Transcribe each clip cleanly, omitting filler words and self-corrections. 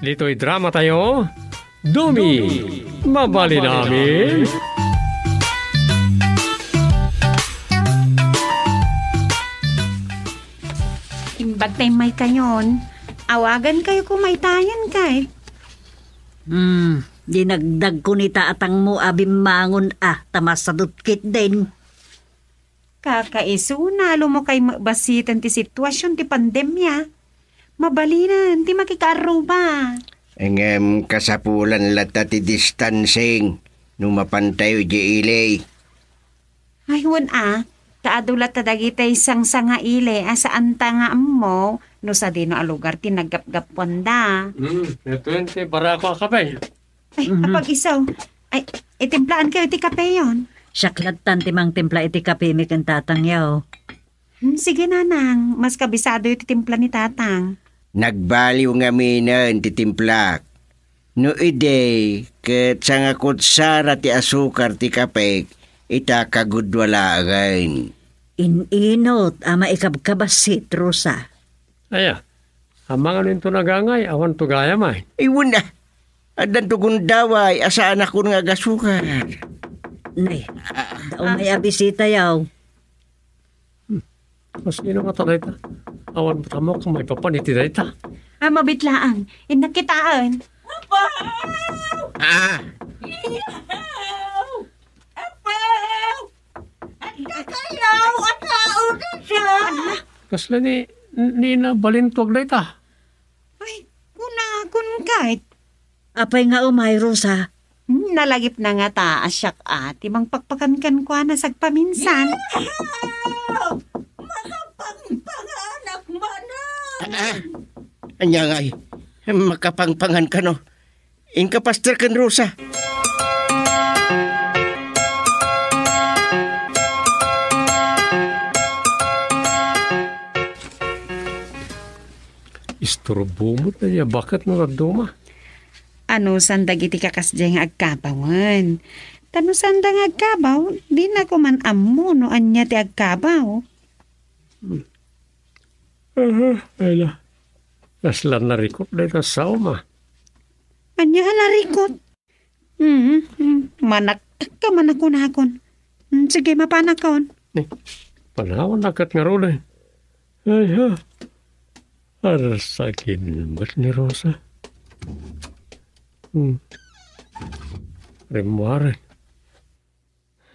Dito'y drama tayo. Dumi, mabali namin. Imbag tayo may kayon. Awagan kayo kung may tayan kay. Dinagdag ko ni taatang mo abim tamas sa dutkit din. Kakaisuna, mo kay basitan ti sitwasyon ti pandemya. Mabalinan, ti makikaruba. Engem kasapulan lata ti distancing. Numapantay di ilay. Ayun kaadulat ta dagitay sang sanga ile asaan ta nga mo no sa dino a lugar ti naggapgapon da. Ito yun si Barako Kape. Ay, kapag isaw. Ay, itimplaan kayo ti kape yon. Siyaklatan ti mang timpla iti kape mi kan tatang yaw. Sige nanang, mas kabisado yung timpla ni tatang. Nagbaliw nga minan ti timplak. No ide, ket sanga kutsara ti asukar ti kapek, ita kagudwalagan. Inot, ama ikabkabasit, Rosa. Aya, amang ito nagangay, awan to gaya may. Iwan na, adan to gundaway, asaan ako nga gasukar. Nay, daw may abisita yaw. Mas ino nga talay ta. Awan mo tamo kung may papaniti na ita. Mabitlaang, inakitaan. Apaw! Ah! Iyaw! Apaw! At kakayaw at nauna siya! Kasla ni nabalintog na ita. Ay, kunakun kahit. Apay nga umay, Rosa. Nalagip na nga ta, asyak timang pakpakan kwa na sagpaminsan. Iyaw! Makapangpanganak mana! Anya nga makapangpangan ka no. Inkapaster kan Rosa. Isturbumot na niya. Bakit mo nagduma? Ano sandag iti kakasdya nga agkabawan. Tano sandang agkabaw, di na ko man amo no anya ti agkabaw. Ayla. Naslan na rikot na ita sa uma. Anya alarikot. Manakak ka manakon. Sige, mapanakon. Panawan nakat nga ron eh. Ay ha. Arasakin ba't ni Rosa? Rimuare.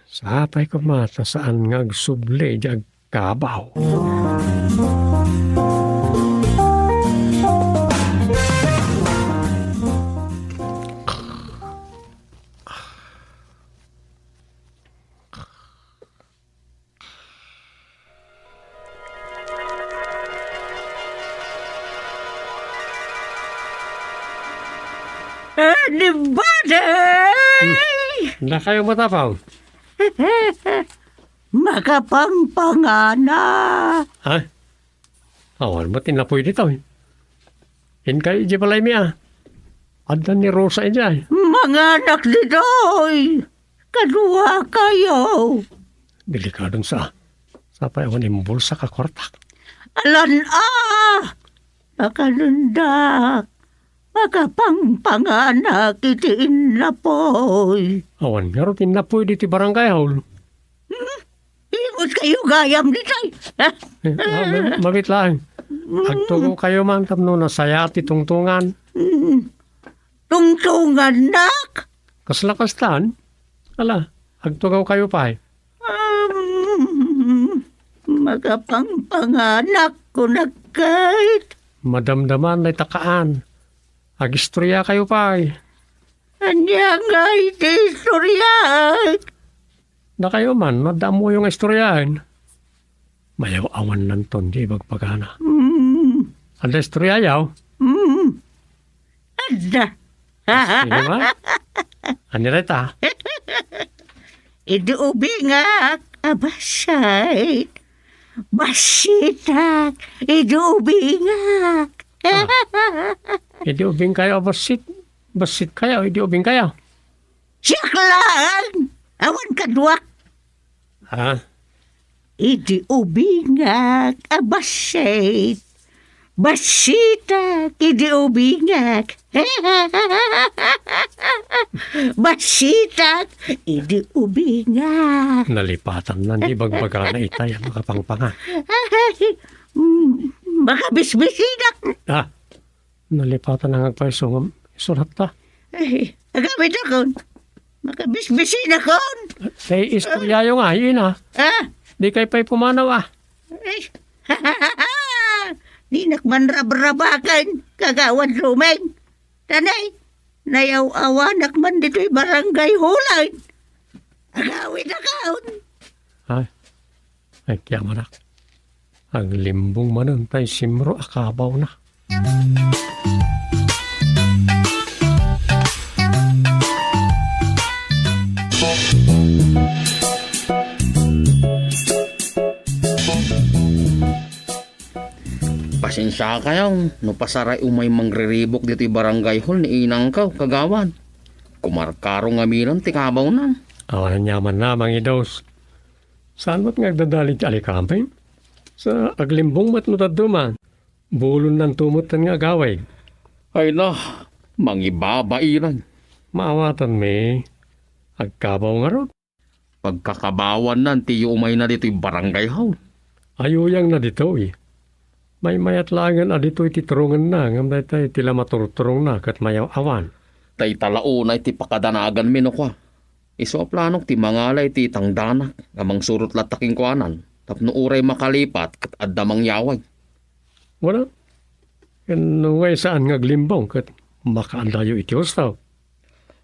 Sapay ko mata saan nga agsuble di agkabaw. Anybody! Na kayo matapaw? Makapangpangana! Ha? Awan mo tinapoy dito eh. Yan kayo di balay miya. Adan ni Rosa dyan. Mga anak ditoy! Kadua kayo! Delikadong sapay awan imbulsa ka kwartak. Alan Makanundak! Makapangpanganak iti inapoy! Awan nga ro tinapoy dito barangay haul. Ingot kayo gayam ditoy! Mabit lang. Agtugo kayo man tapno na sayati tungtungan. Tungtungan nak! Kaslakastan. Ala, agtugaw kayo pa eh. Makapangpanganak ko na kahit. Madamdaman na takaan. Agistorya kayo pa eh. Anya nga iti istorya. Na kayo man, nadamo yung istoryahin. Mayaw awan nanton di bagpagana. Ada istorya yaw? Ada. Sige ba? Ani reta? Idi ubingak. Abasay. Basitak. Idi ubingak. Idi ubing kayo, basit. Basit kayo, idi ubing kayo. Siklan. Awan kadwak. Ha? Idi ubingak. Abasay. Basita, idi ubingak. Basita, idi ubingak. Nalipatan na di bagbaga na itay ang makapangpanga. Baka bisbisinak. Nalipatan na ngagpaisong surat ta. Agamit akon. Baka bisbisinak kon. Tay istoryayo nga, yun Di kay pa'y pumanaw Di nakmanrab-rabakan, kagawan rumeng. Tanay, nayaw-awanak man dito'y barangay hulay. Agawin na kaon. Ay, kaya manak. Ang limbong manantay simro akabaw na. Pasensya kayo, no pasaray umay mangriribok dito barangay hall ni inang kaw, kagawan. Kumarkaro nga milang tikabaw na. Awan nyaman na, mga idos. Saan mo't ngagdadalig alikampay? Sa aglimbong mat nutaduman. Bulon ng tumutan nga gaway. Ay na, mangibabairan. Maawatan me. Agkabaw nga ron. Pagkakabawan nan, tiyo umay na dito'y barangay hall. Ayuyang na dito May mayat langan dito titurungan na. Ngam na tayo tila maturturong na kat mayaw awan. Tay talaunay ti pakadanagan mino kwa. Iso planok ti mangalay ti tangdanak. Amang surot lataking kwanan. Tapno uray makalipat kat addamang yaway. Wala. Kanungay saan ngaglimbong kat makaandayo iti ustaw.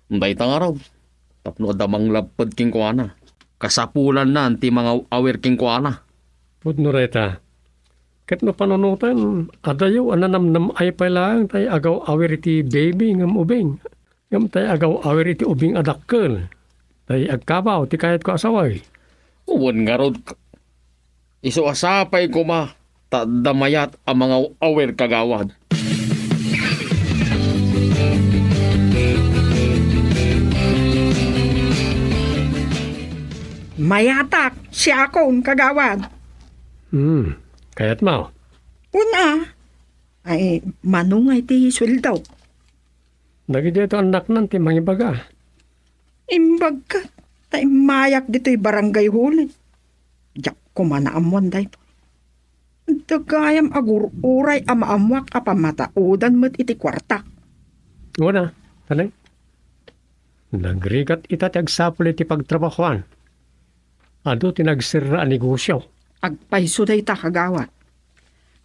Day tangaraw. Tapno addamang lapad king kwana. Kasapulan na ti mga awir king kwana. Pudno reta. Kat no panunutan, adayo ananamnam ay palang tay agaw awir iti baby ngam ubing. Ngam tay agaw awir iti ubing adakkel. Tay agkabaw ti kayat ko asaway. Uwan nga rod. Iso asapay ko ma. Tadamayat ang mga awir kagawad. Mayatak siya akong kagawad. Kayat mo. Una, ay manungay ti sweldo. Nagidito anak nan ti mangibaga. Imbag ka, tay mayak dito'y barangay huli. Diyak kumanaamwan day po. Dagayam agur uray amaamwak apamataudan mo't iti kwarta. Wala, tanay. Nagrigat ita ti agsapul iti pagtrabahuan. Ado ti nagsira negosyo. Agpaiso day ta kagawad.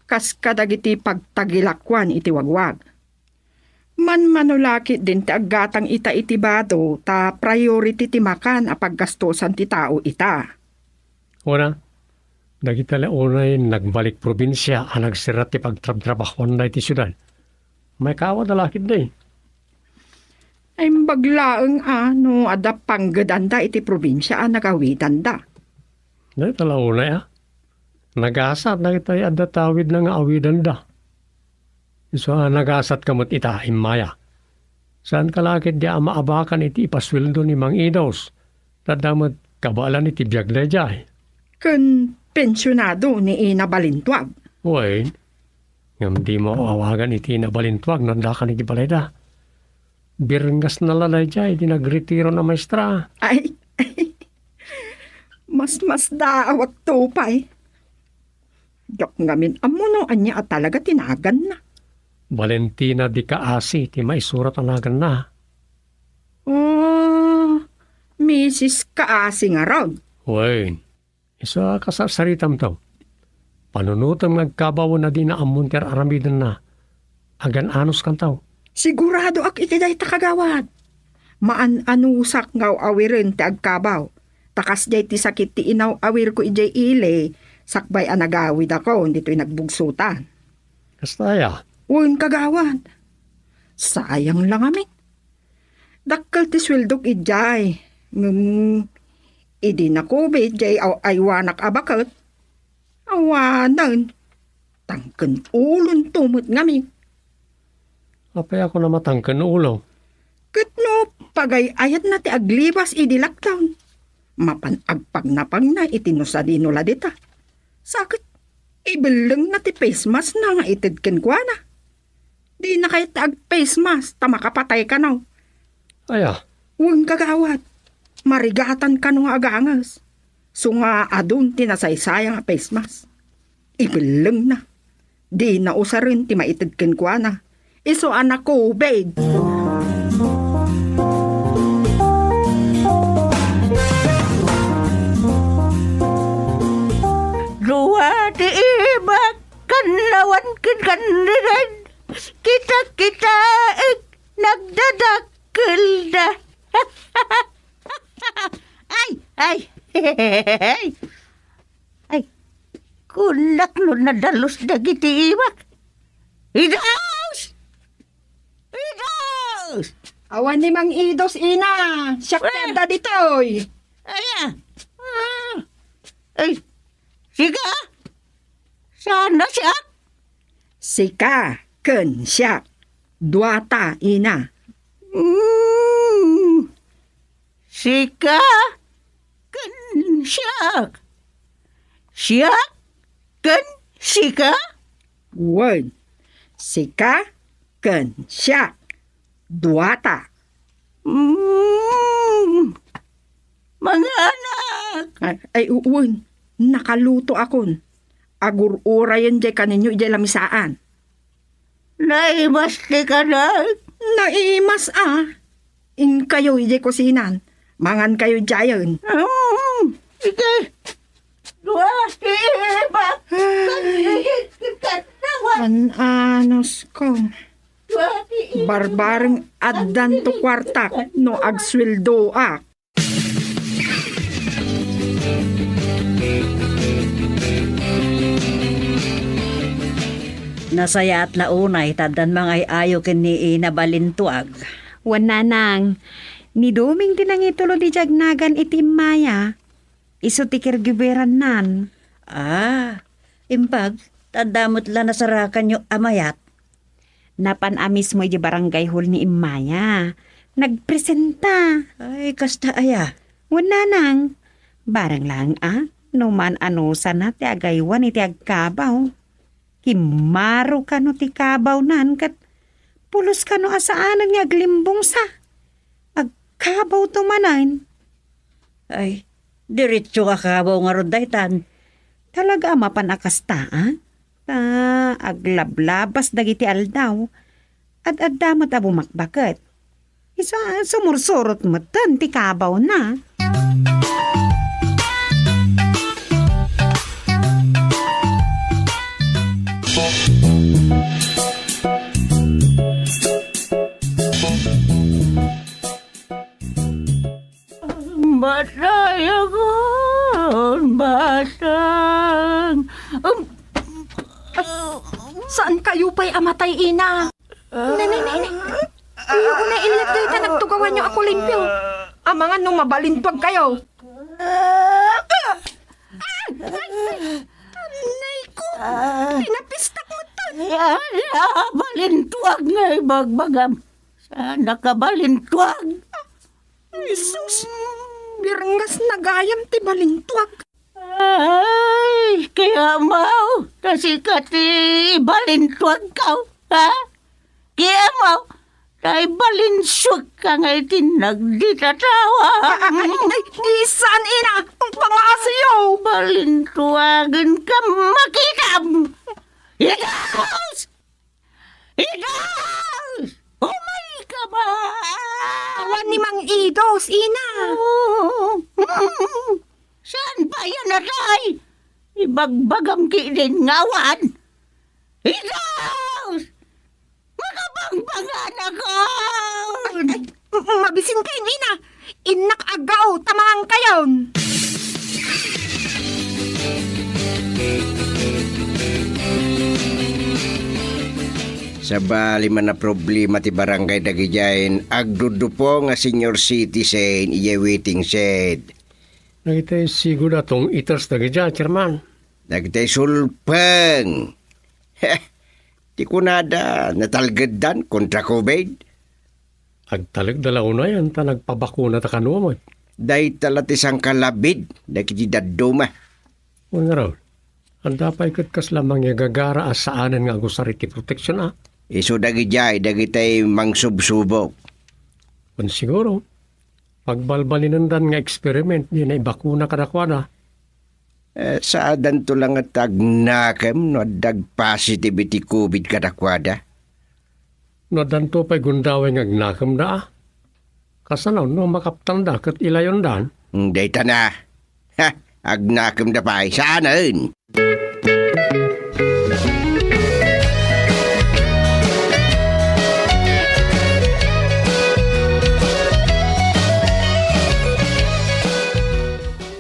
Kas kadagiti pagtagilakwan iti wagwag. Manulaki din ti aggatang ita iti bado ta priority ti makan a paggastosan ti tao ita. Una, nagitala unay nagbalik probinsya ang nagsira ti pagtrabahuan na iti syudad. May kawa na lakid na Ay baglaeng ano ada panggadanda iti probinsya a nagawitan da. Dahil tala unay Nagasat na kita ada tawid na nga awidan da. So nagasat kamot ita himaya. Saan kalakit di maabakan iti ipasweldo ni Mang Idos. Tadamot kabalan iti biyag na jay. Kun pensyonado ni Ina Balintwag. Uy, ngam di mo awagan iti Ina Balintwag nanda ka ni Gibaleda. Birngas na lalay jay, di nagretiro na maestra. Ay, mas daawat tupay. Dok ngamin amuno anya at talaga tinagan na. Valentina di Kaasi, ti maisurat anagan na. Oh, Mrs. Kaasi nga raw. Uy, isa kasasaritam to. Panunutam nagkabaw na di na amunter aramidan na. Agan anos kan tao. Sigurado ak itiday takagawad. Maan-anusak ngaw awirin ti agkabaw. Takas jay ti sakit ti inaw awir ko ijay ile. Sakbay anagawid ako, hindi to'y nagbugsutan. Kastaya. Uwin kagawad. Sayang lang amin. Dakkal ti swildok ijay. Idi na kubit jay aywanak abakat. Awanan. Tangken ulon tumot ngamin. Apay ako na matangkan ulo. Katno, pagay ayat na ti aglibas idi lockdown. Mapan agpag na itinusa dinula dita. Sakit. Ibileng na ti face mask na nga itid ken kwa na. Di na kayo tag face mask, ta makapatay ka no. Aya, Huwag kagawad. Marigatan ka no nga agangas. So nga adun tinasaysaya nga face mask. Ibileng na. Di na usa rin ti maitid ken kwa na. Iso anak ko, babe. Luwa di ibak kanawan kinkandiran. Kita nagdadakil na. Ay. Ay, kunak lo na dalos dagiti ibak. Idos! Awan ni Mang Idos ina. Siyak da ditoy. Aya. Ay, siga? Sana siya? Sika, ken, siyak. Duata ina. Sika? Kan siyak? Siyak? Kan sika? Word. Sika, ken, siyak. Duata. Mga anak! Ay uwan. Nakaluto akon. Agur-ura yan jay kaninyo jay lamisaan. Naimasti ka na? Naimas In kayo jay kusinan. Mangan kayo jayon. Sige. Duwasti ba? Anos ko. Barbaring addan to kwartak no agsweldo ak. Nasaya at launay, tadan mangay ayo ken ni ina balintuag. Wananang, ni doming tinangitulo di jagnagan iti maya. Iso tikir giberan nan. Impag, tadamot la nasarakan yung amayat. Napanamis mo di barangay hall ni Imaya. Nagpresenta. Ay, kasta aya. Wananang, barang lang no man ano sana ti agaywan iti agkabaw. Kimaro ka no ti kabaw nan kat pulos ka no asaanan nga aglimbong sa. Agkabaw to manan. Ay, diretso ka kabaw nga rodaytan. Talaga mapanakasta aglablabas dagiti aldaw. At addamat bumakbaket. Isa sumursurot mo ti kabaw na. Batang. Saan kayo pa'y amatay ina? Nanay. Ayaw na ilit kayo nagtugawan niyo ako limpyo. Amangan nung mabalintwag kayo. Tanay ko. Pinapistak mo to. Balintuag nga ibagbagam. Sana ka balintuag. Jesus. Birngas nagayam ti balintwag. Ay, kaya mau. Kasi kati balintuag ka. Ha? Kaya mau. Dahil balinswag ka nga itinagditatawa. Ay, isaan ina? Ang pangasiyo. Balintuagan ka makitam. Idaos! Umay ka ba? Awan ni Mang Idos, ina. Saan ba yan natay? Ibagbagam ki din ngawan. Idaos! Makabangbangan ako! Mabising kayo, ina. Inak agaw, tamang kayon. Sa bali man na problema ti barangay dagijain, agdudupo nga senior citizen iya waiting shed. Nagitay siguro atong itas dagidya, chairman. Nagtay sulpeng. Ti kunada natalgedan kontra COVID. Agtalag dalaw na yan, ta nagpabakuna ta kanwa mo. Day talat isang kalabid, nakiti daduma. Ano raw? Ang dapat kat kas lamang gagara asaanan nga gusariti protection Iso dagijay, dagitay mangsubsubok. Kung siguro, pagbalbalinandan nga experiment, di na ibakuna kadakwada. Saadan to lang at tagnakem no dag positivity COVID kadakwada. No danto pa'y gundaway nga gnakam da. Kasanaw no makaptan da kat ilayon dan. Dayta na. Ha, agnakem da pa'y saanan.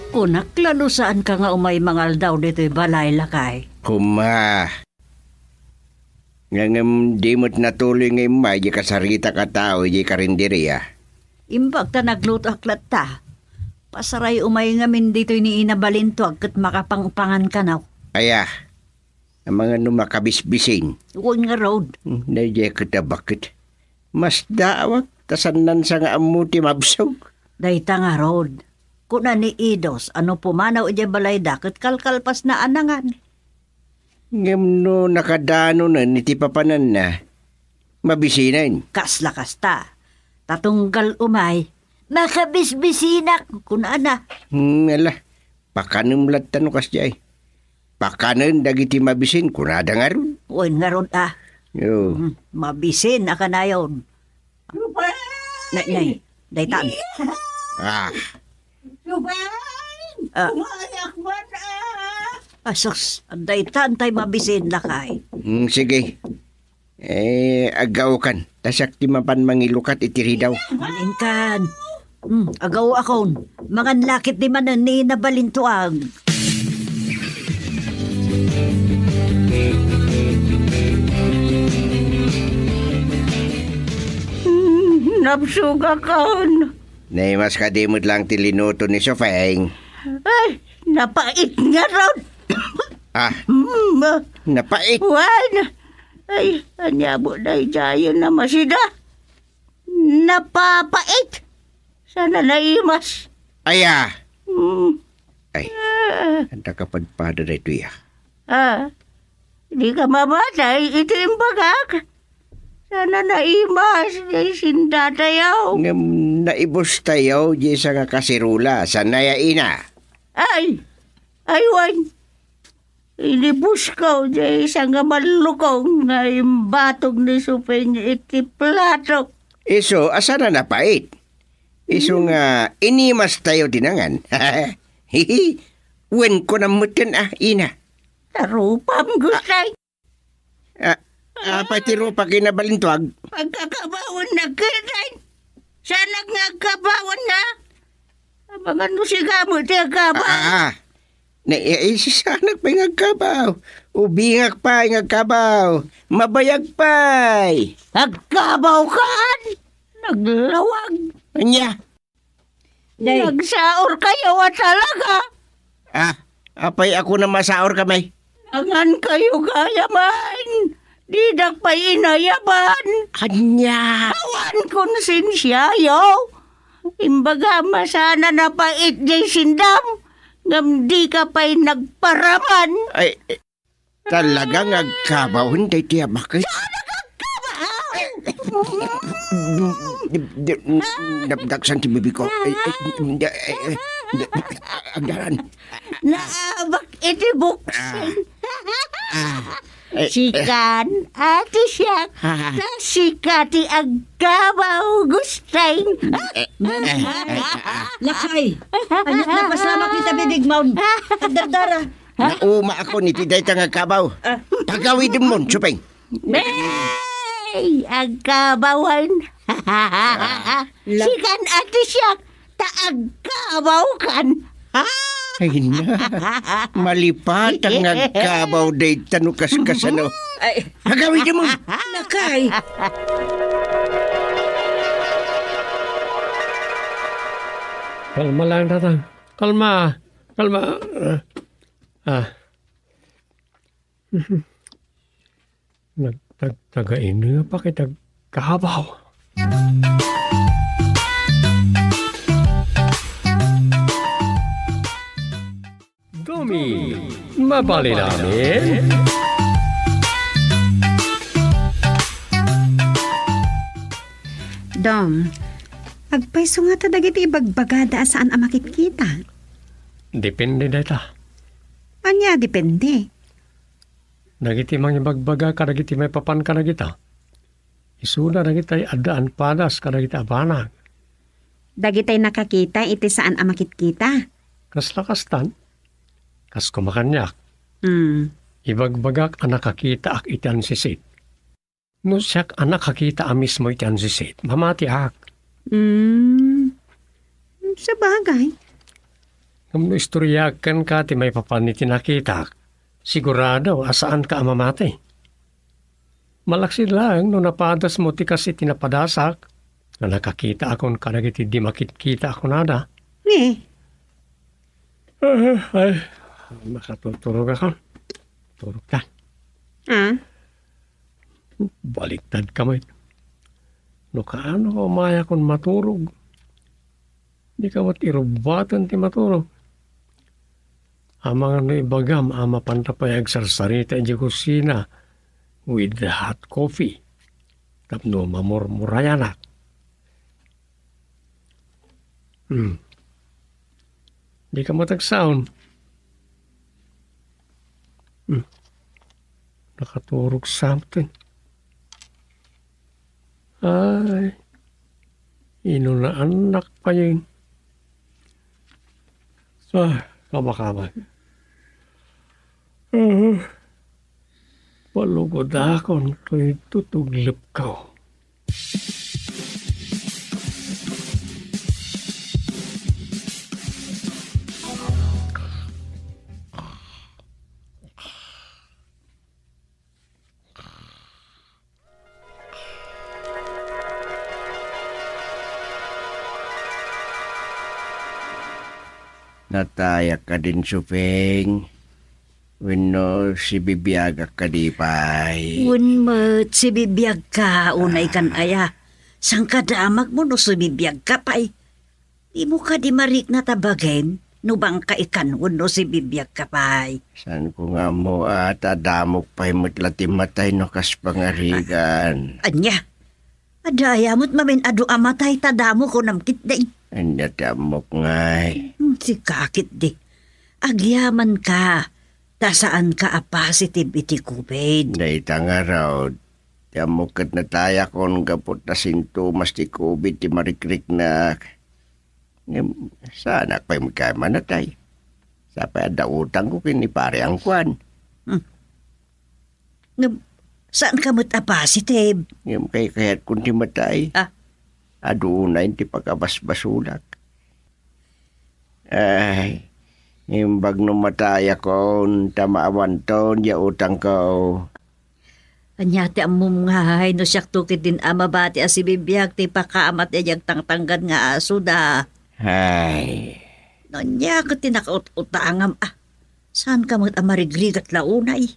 Kunak, lalo saan ka nga umay mangal daw dito'y balay lakay. Kuma. Ngangam di mo't natuloy ngay may di kasarita ka tao di karinderiya. Imbag ta nagluto aklat ta. Pasaray umay ngamin dito'y ni inabalinto agkat makapangpangan ka na. Aya, ang mga numakabisbisin. Huwag nga road. Nadya kita bakit. Mas daawak, tasanan sa nga amuti mabsog. Dayta nga road. Kuna ni Idos, ano pumanaw ija balay dakit kalkalpas na anangan. Ngam no nakadano na nitipapanan na. Mabisinan. Kaslakas ta. Tatunggal umay. Nakabisbisinak. Kuna na. Ala, pakanam latan kas jay. Pakanan dagiti mabisin, kunada nga ron. Uy nga road Yo. Mabisin aka na yun. Nay, daytan. Ah, Umayak ba na? Asos, daytan tay mabisin lakay. sige. Agaw kan. Tasak ti mapan mangilukat itiri daw. Malingkan. Agaw akon. Mga lakit di man ni nabalintuag. Napsuga kaon. Naimas kadimot lang tilinuto ni Sofeng. Ay, napait nga raw. Ah, napait. Wan. Ay, anyabo na jayo na masida. Napapait. Sana naimas. Aya. Hmm. Ay, anda kapadpada na ito ya. Di ka mamatay, ito yung bagak. Sana naimas, ay sindatayaw. Ngam naibos tayo, di sa nga kasirula, sa nayaina. Ay, aywan. Inibus ko, di sa nga malukong na yung batog ni Supeng iti platok. Iso, asa na napait? Iso nga, inimas tayo dinangan. Hihi, wen ko na mutin ina. Tarupam gustay. Patiro pa kinabalintwag. Pagkakabawon na kitay. Sana nga kabawon na. Mga nusigamot yung kabaw. Naisisanak pa yung agkabaw. Ubingak pa yung agkabaw. Mabayag pa. Nagkabaw kan. Naglawag. Anya? Nagsaor kayo at talaga. Apay ako na masaor kamay. Angan kayo gayaman. Didak pa inayaban. Anya? Awan konsensya, yo. Imbaga masana na pait jay sindam. Ngam di ka pa'y nagparaman. Ay, talagang agkabaw. Hindi tiya bakit? Nabdaksan ti bibi ko. Agdaran. Naabak iti buksin. Sikan, ati siyak. Sikati agkabaw gustay. Lakay! Anak na pasama kita bibig maun. Agdardara. Nauma ako ni Tiday tang agkabaw. Tagawid mo, Supeng. Bey! Agkabawan. Sikan, ati siyak. Taagkabaw kan. Ay na, malipat ang agkabaw day tanukas-kasano. Tagawid mo. Lakay! Kalma lang tatang. Kalma. Nagtagain nga pa kitag kahabaw. Gumi Mabali namin. Dong, agpaiso nga ta dagiti ibagbagada saan ang makikita. Depende data. Anya, depende. Dagiti mga ibagbaga ka dagiti may papan ka na kita. Isuna na kita adaan padas ka na kita abanag. Dagitay nakakita, iti saan ang makikita. Kas lakastan. Kas kumakanyak. Ibagbagak ang nakakita ak iti ang sisit. No siyak ang nakakita ang mismo iti ang sisit. Mamati ak. Sa bagay. Kung istoryakan ka ti may papan iti nakita ak, sigurado asaan ka amamatay. Malaksid lang no napadas mo ti kasi tinapadasak na nakakita akon kanagiti di makikita ako nada. Ay, makatutulog ako. Turog ka. Baliktad kamay. No kaano ko maya kon maturog. Di ka matirubatan ti maturog. Amang ano ibagam ama pantapay agsarsarita di kusina with the hot coffee. Tapno mamurmurayanak. Di ka matagsaon. Nakaturog something. Ay, ino na anak pa yun. Kamakama. Palugod akon to'y tutuglip ko. Natayak ka din, Supeng. Wino si bibiyag ka di pay. Unmet si bibiyag ka, unay kan aya. Sang kadamag mo no si bibiyag ka pay. Di mo ka di marik na tabagen, no bang ka ikan no si bibiyag ka pay. San ko nga mo at adamok pa'y matlati matay no kas pangarigan. Anya, adaya mo't mamin adu amatay tadamo ko namkit day. Anya damok ngay. Si kakit di. Agyaman ka. Tasaan ka a positive iti COVID. Daita nga raw. Damok kat nataya kon gapot na sintomas ti COVID ti marikrik na. Sana pa'y magkamanatay. Sa pa utang ko kinipare ang kwan. Saan ka mo't a positive? Ngayon kay kahit kung ti matay. Adunay ti pagkabasbasulak. Ay, imbag no mataya kon, tamaawan ton, ya utang ko. Anyate ang mumngay, no siyak tukit din amabati as si bibiyag, ti pakaamat yag tangtanggan nga aso da. Ay. No niya ko tinakaut-utangam, saan ka mo't amarigrig at launay?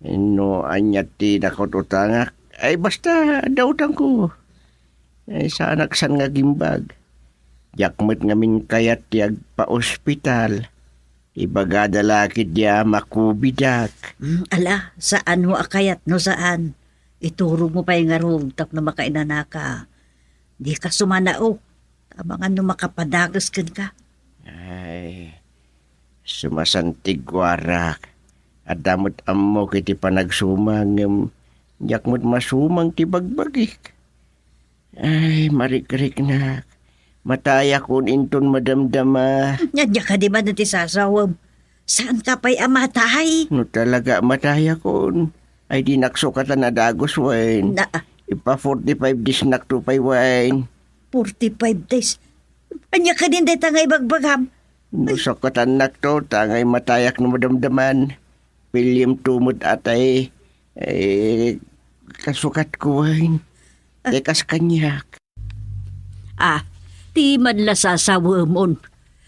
Ino anyat ti nakot-utangak. Ay basta dautang ko. Ay sa anaksan nga gimbag. Yakmet ngamin kayat tiyag pa-ospital. Ibagada lakit diya makubidak. Ala, saan mo akayat no saan? Ituro mo pa yung arog tap na makainanaka. Di ka sumanao. Tamangan no makapadagas ka. Ay, sumasantig warak. At damot ammo kiti panagsumang. Yakmot masumang ti bagbagik. Ay, marikrik na. Mataya kun inton madamdama. Nyadya ka di ba na ti sasawam? Saan ka pa'y amatay? No talaga mataya kun. Ay di naksukatan na dagos wine. Ipa 45 days naktupay wine. 45 days? Anya ka din day tangay bagbagam? Nusukatan nakto, tangay matayak no madamdaman. Pilyam tumot atay. Kasukat ko wine. Tekas kanyak. Ti madla sasawamon.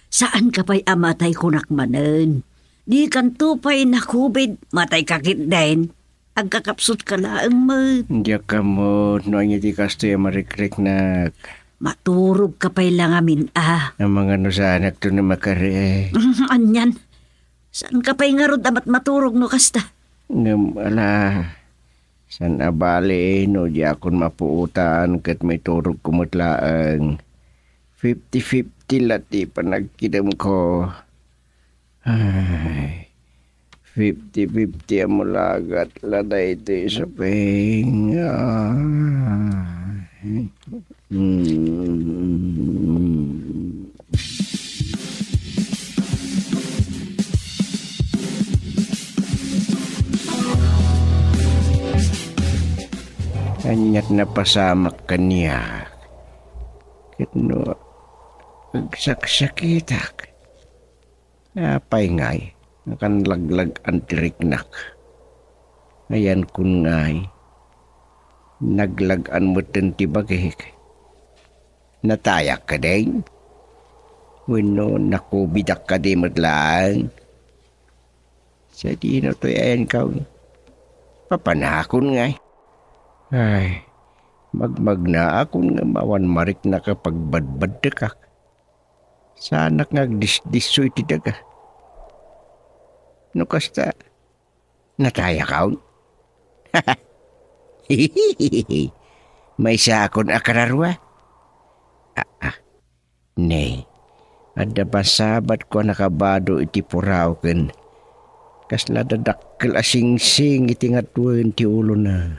Saan ka pa'y amatay kunakmanen? Di kan tupay na COVID, matay kakit din. Agkakapsot ka lang mo. Hindi ka mo, no ang iti kasto yung marikrik na. Maturog ka pa'y lang amin Ang mga nusanak to na makari. Anyan. Saan ka pa'y nga rod amat maturog no kasta? Ngam ala. San abali no di akon mapuutan kat may turog kumutlaang. 50-50 lati panagkidam ko. Ay. 50-50 ang mulagat laday ito sa pahinga. Kanyat na pasamak kaniya. Kano, agsak-sakitak. Napay ngay, akan laglag antiriknak. Ayan kun ngay, naglagan mo tibagik. Natayak ka din? Wino, nakubidak ka din matlaan. Sa di na to yan ka. Papanakon ngay. Ay, magmagna akong nga mawan marik na kapag badbad ka. Sana nga disdisoy ti daga. No kasta, nataya ka. May sa akon akararwa. Nay, ada basabat ko nakabado iti puraw ken. Kasla dadakkel asing-sing iti ngatuan ti ulo na.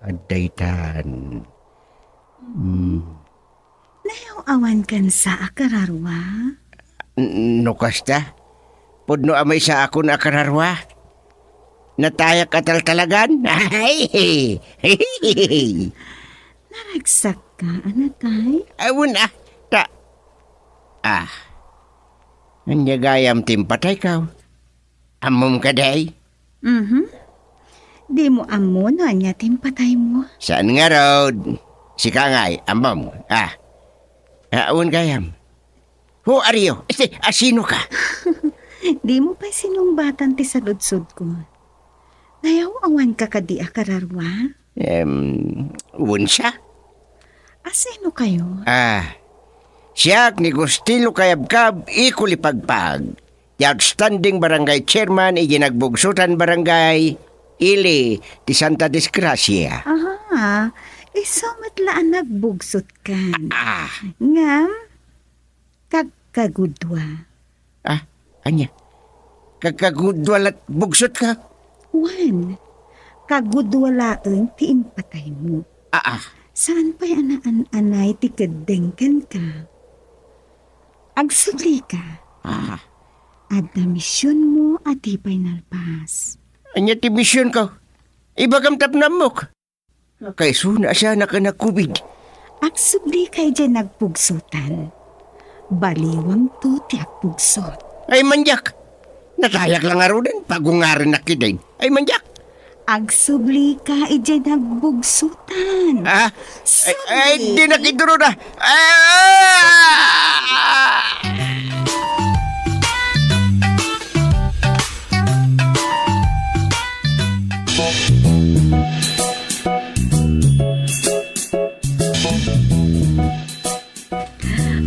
Adaytan. Nayaw awan kan sa akararwa? No kasta? Pudno amay sa akon akararwa? Natayak atal talagan? Naragsak ka, anatay? Awun Anyagayam timpatay ka. Amom ka day? Di mo amo na niya timpatay mo. Saan nga road? Si Kangay, amom. Awun gayam. Who are you? Sino ka? Di mo pa sinumbatan ti saludsod ko. Nayaw awan ka kadi akararwa? Uwan siya? Asino kayo? Siyak ni Gustilo Kayabkab, ikulipagpag. The outstanding barangay chairman, iginagbugsutan barangay, Ili, ti Santa Disgracia. Sumatlaan nagbugsot kan. Ngam, kagkagudwa. Anya? Kagkagudwa lat bugsot ka? Wan, kagudwalaan ti impatay mo. Saan pa'y anaan-anay ti kadengkan ka? Agsuli ka. Adda misyon mo at ipay nalpas. Anya ti misyon ko? Ibagam tapnamok. Kay suna siya nakanakubid. Agsuli kay dyan nagpugsutan. Baliwang to ti agpugsot. Ay manjak. Natayak lang aro din. Pagungarin na kidain. Ay manjak. Agsubli ka ije nagbugsutan. Ay di nakiduro na.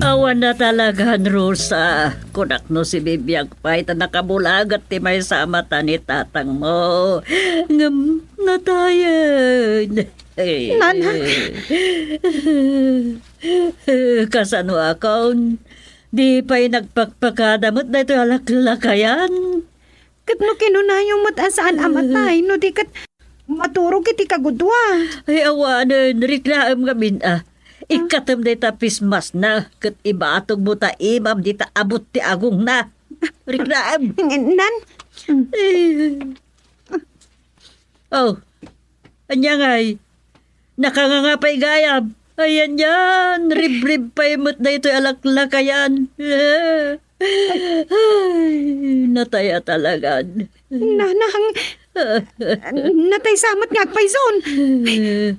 Awan na talaga, Rosa. Kunak no si Bibiyag pa, ita nakabulagat ti may sa mata ni tatang mo. Ngam, natayan. Nana? Kasano akon? Di pa'y nagpagpakadamot na ito alaklakayan. Kat no kinunayong matasaan amatay, no di kat maturog iti kagudwa. Ay awanan, riklaam gamin Ikatam day tapis mas na, kat ibatog mo ta imam di ta abot ti agong na. Riklaam. Nan? Anya ngay. Nakangangapay gayam. Ayan yan, rib-rib pa imot na ito'y alaklakayan. Ay, nataya talagan. Nanang, Natay samot nga agpayson.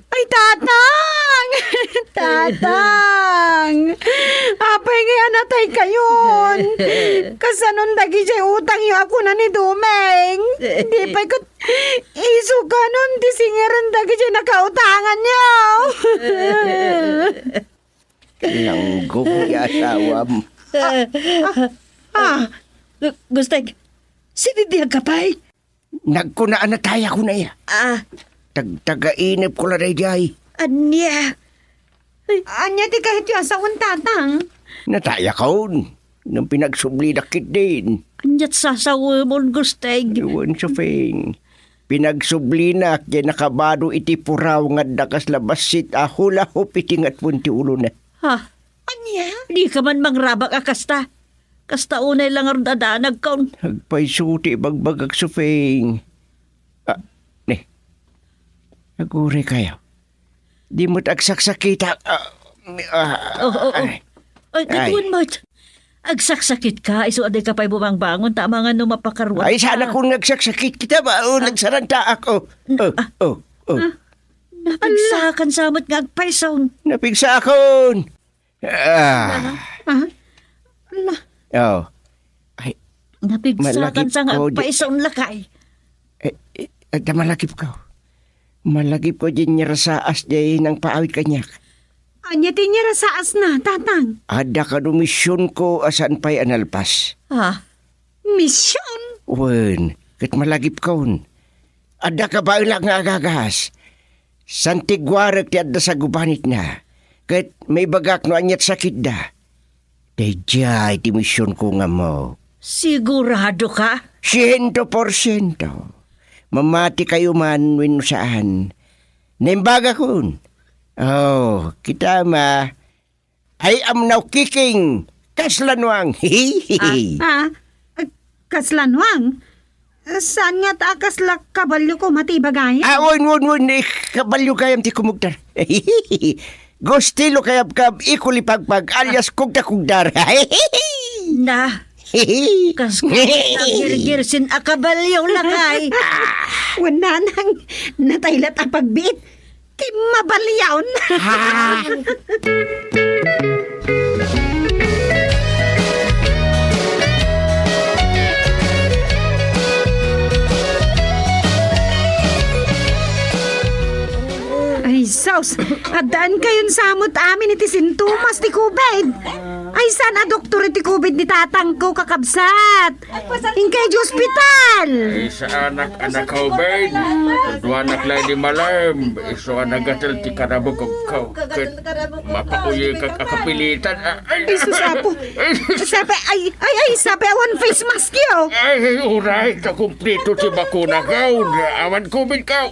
Ay, tatang! Tatang! Apay nga natay kayon. Kasanon dagi siya utang yung ako na ni Dumeng. Di pa ko iso ka nun, di singiran dagi siya nakautangan niyo. Langgong ni asawa mo. Gustay, si bibiyag ka pa'y? Nagkunaan na tayo ko na ya. Tag-taga-inip ko lang na jay. Anya? Anya di kahit yung asawang tatang. Nataya ko. Nang pinagsubli dakit din. Anyat sasawa mo, Gustay. Iwan sa feng. Pinagsubli na kaya nakabado iti puraw nga dakas labasit ahula-hup itingat punti ulo na. Ha? Anya? Di ka man mangrabak akasta. Kasta unay lang ang dadanag kaun. Nagpaisuti bagbagag sa feng. Nagure kayo. Di mo't agsaksakita. Ay, katuan mo. Agsaksakit ka, iso aday ka pa'y bumangbangon, tama nga no mapakaruan. Ay, sana kung nagsaksakit kita ba? Nagsaranta ako. Napigsakan samot nga agpaisaw. Napigsakon. Napigsakan sa nga Malagip ko, agpaisaw lakay. Malagip ko. Malagip ko din niya rasaas di ng paawit kanyak. Anya ti niya rasaas na, tatang. Ada ka no misyon ko asan pa'y analpas. Ha? Misyon? Wen, kat malagip ko. Ada ka ba ilang nga agagas? Santigwarag ti adda sa gubanit na. Kat may bagak no anyat sakit da. Dayjay ti misyon ko nga mo. Sigurado ka? 100%. Mamati kayo man win saan. Naimbaga kun. Oh, kita ma. I am now kicking. Kaslanwang. Kaslanwang? Saan nga ta kasla kabalyo ko matibagay? Won. Kabalyo kayam ti kumugdar. Gustilo kayam kab ikulipagpag alias kugda-kugdar. Na. Kas ko nagirgirsin akabalyo lakay. Wala nang nataylat ang pagbiit. Kim mabalyawn. Ay, saus. Adaan kayon samot amin iti sintomas ti kubed. Ay, sana doktor iti kubed ni tatang ko kakabsat. Ingkay di ospital. Isa anak ko, Ben. Dua anak lain di malam. Iso anak gatal ti karabog ko. Mapauye ka kakapilitan. Ay, susapo. Sabi awan face mask yo. Ay, uray. Kakumplito si bakuna ka. Awan COVID ka.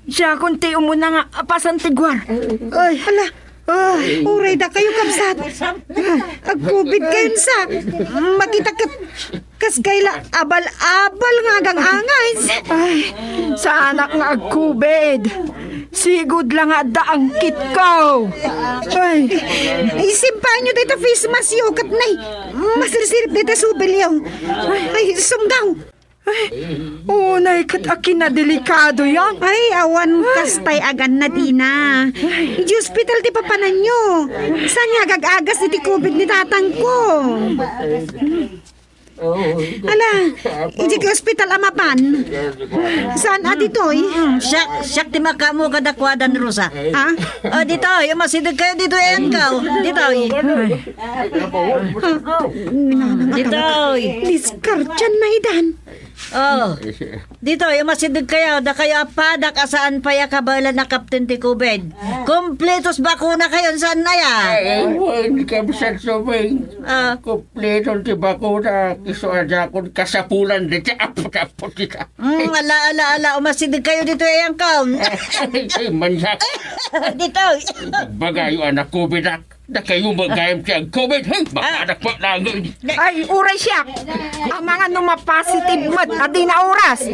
Siya kunti umuna nga apasan tigwar. Ay, hala. Uray da kayo kabsat. Ag-COVID kayo sa. Makita kas kayla abal-abal nga agang angay. Ay, sa anak nga agkubed. Sigud lang nga daang kit ko. Ay, Isimpahan nyo dito face mask yo. Katnay, masirsirip dito subel yo. Ay, sumdaw. unay kat akin na delikado yan. Ay, awan kastay agan na dina. Di hospital ti papanan nyo. Saan nga agagas ni ti COVID ni tatang ko? Ala, iji ki hospital amapan. Saan aditoy? Siyak ti makamu kadakwadan Rosa. Ha? Dito, yung masidag kayo dito yan ka. Dito. Dito. Diskartyan na idan. Dito, yung masidag kayo. Da kayo apadak asaan pa ya kabala na Captain ti COVID. Kompletos bakuna kayo saan na ya? Ay, kabisat sobeng. Kompleto ti bakuna. Iso aja akong kasapulan dito. Apot-apot kita. Ala, umasidag kayo dito yan ka. Ay, manyak. Dito. Bagayo anak COVID na. Na kayo magayam siya ang COVID. Makanak pa lang. Ay, uray siya. Ang mga numapositive mat, adi na oras.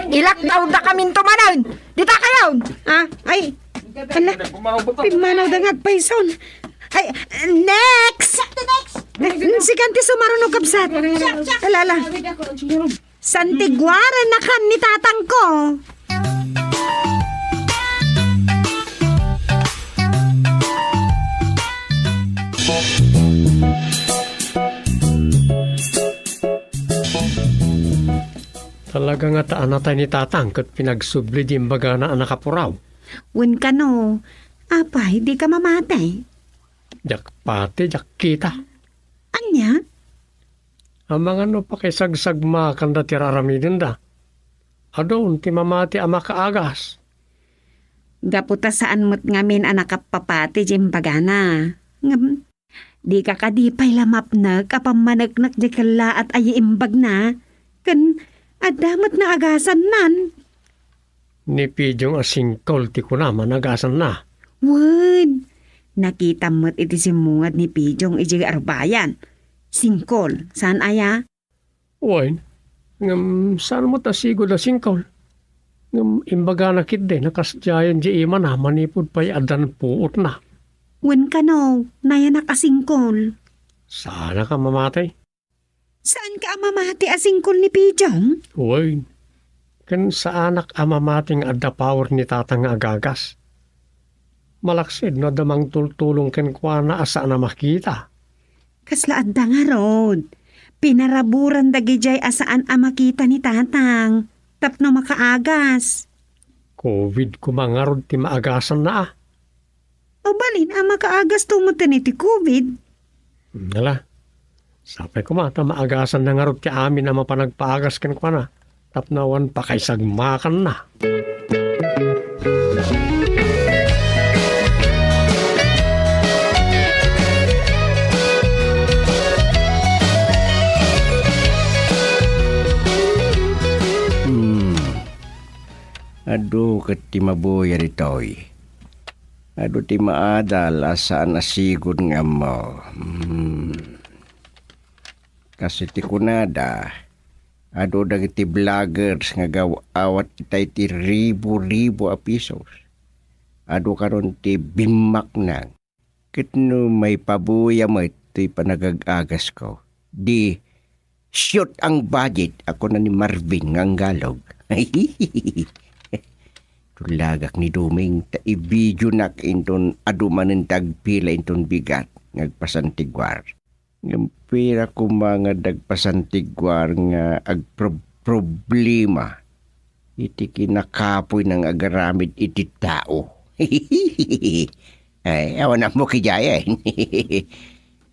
Ilakdaw da kaming tumanan. Dita kayo. Ay, ala, pimanaw da nga payson. Ay, next! Si kanti sumarunong kabsat. Alala. Santigwaran na kan ni tatang ko. Talaga nga taan natay ni tatang kat pinagsubli di imbaga na anak kapuraw. Wen ka no. Apa, hindi ka mamatay. Jak pati, jak kita. Anya? Ang mga no pakisagsag makanda tiraramidin da. Adon ti mamati ama kaagas. Gaputa saan mo't ngamin anak kapapati jim pagana. Ngam, di ka kadipay lamap na kapamanagnak di kala at ay imbag na. Kan, adamot na agasan nan. Ni pidyong asingkol ti kunama nagasan na. Wen, nakita mo't iti simungad ni Pijong iji arbayan. Singkol, saan aya? Uwain, ngam saan mo tasigo da singkol? Ngam imbaga na kit de nakasjayan di ima na manipod pa'y adan puot na. Wen ka no, naya nakasingkol. Sana ka mamatay. Saan ka mamati asingkol ni Pijong? Uwain, kan sa anak amamating adda power ni tatang agagas. Malaksid na damang tultulong ken kwa na asa na makita. Kasla adda nga rod. Pinaraburan dagijay asaan a makita ni tatang. Tapno makaagas. COVID kumangarod ti maagasan na ah. O balin a makaagas tumutin iti COVID. Nala, sapay ko mata maagasan na ngarod ti amin na mapanagpaagas ken kwa na. Tapnawan pa kay sagmakan na. Ado kat ti mabuya ritoy. Ado ti maadal asaan asigod nga mo. Kasi ti kunada, ado dagiti vloggers nga awat itay ti ribu-ribu a pisos. Ado karon ti bimak na. Kitno may pabuya mo ito'y panagagagas ko. Di shoot ang budget ako na ni Marvin ng galog. Tulagak ni Duming ta i-video nak inton adumanen tagpila inton bigat ngagpasantigwar. Ngampira ko mga dagpasantigwar nga agproblema. Iti kinakapoy ng agaramid iti tao. Ay, awan na mo kijaya.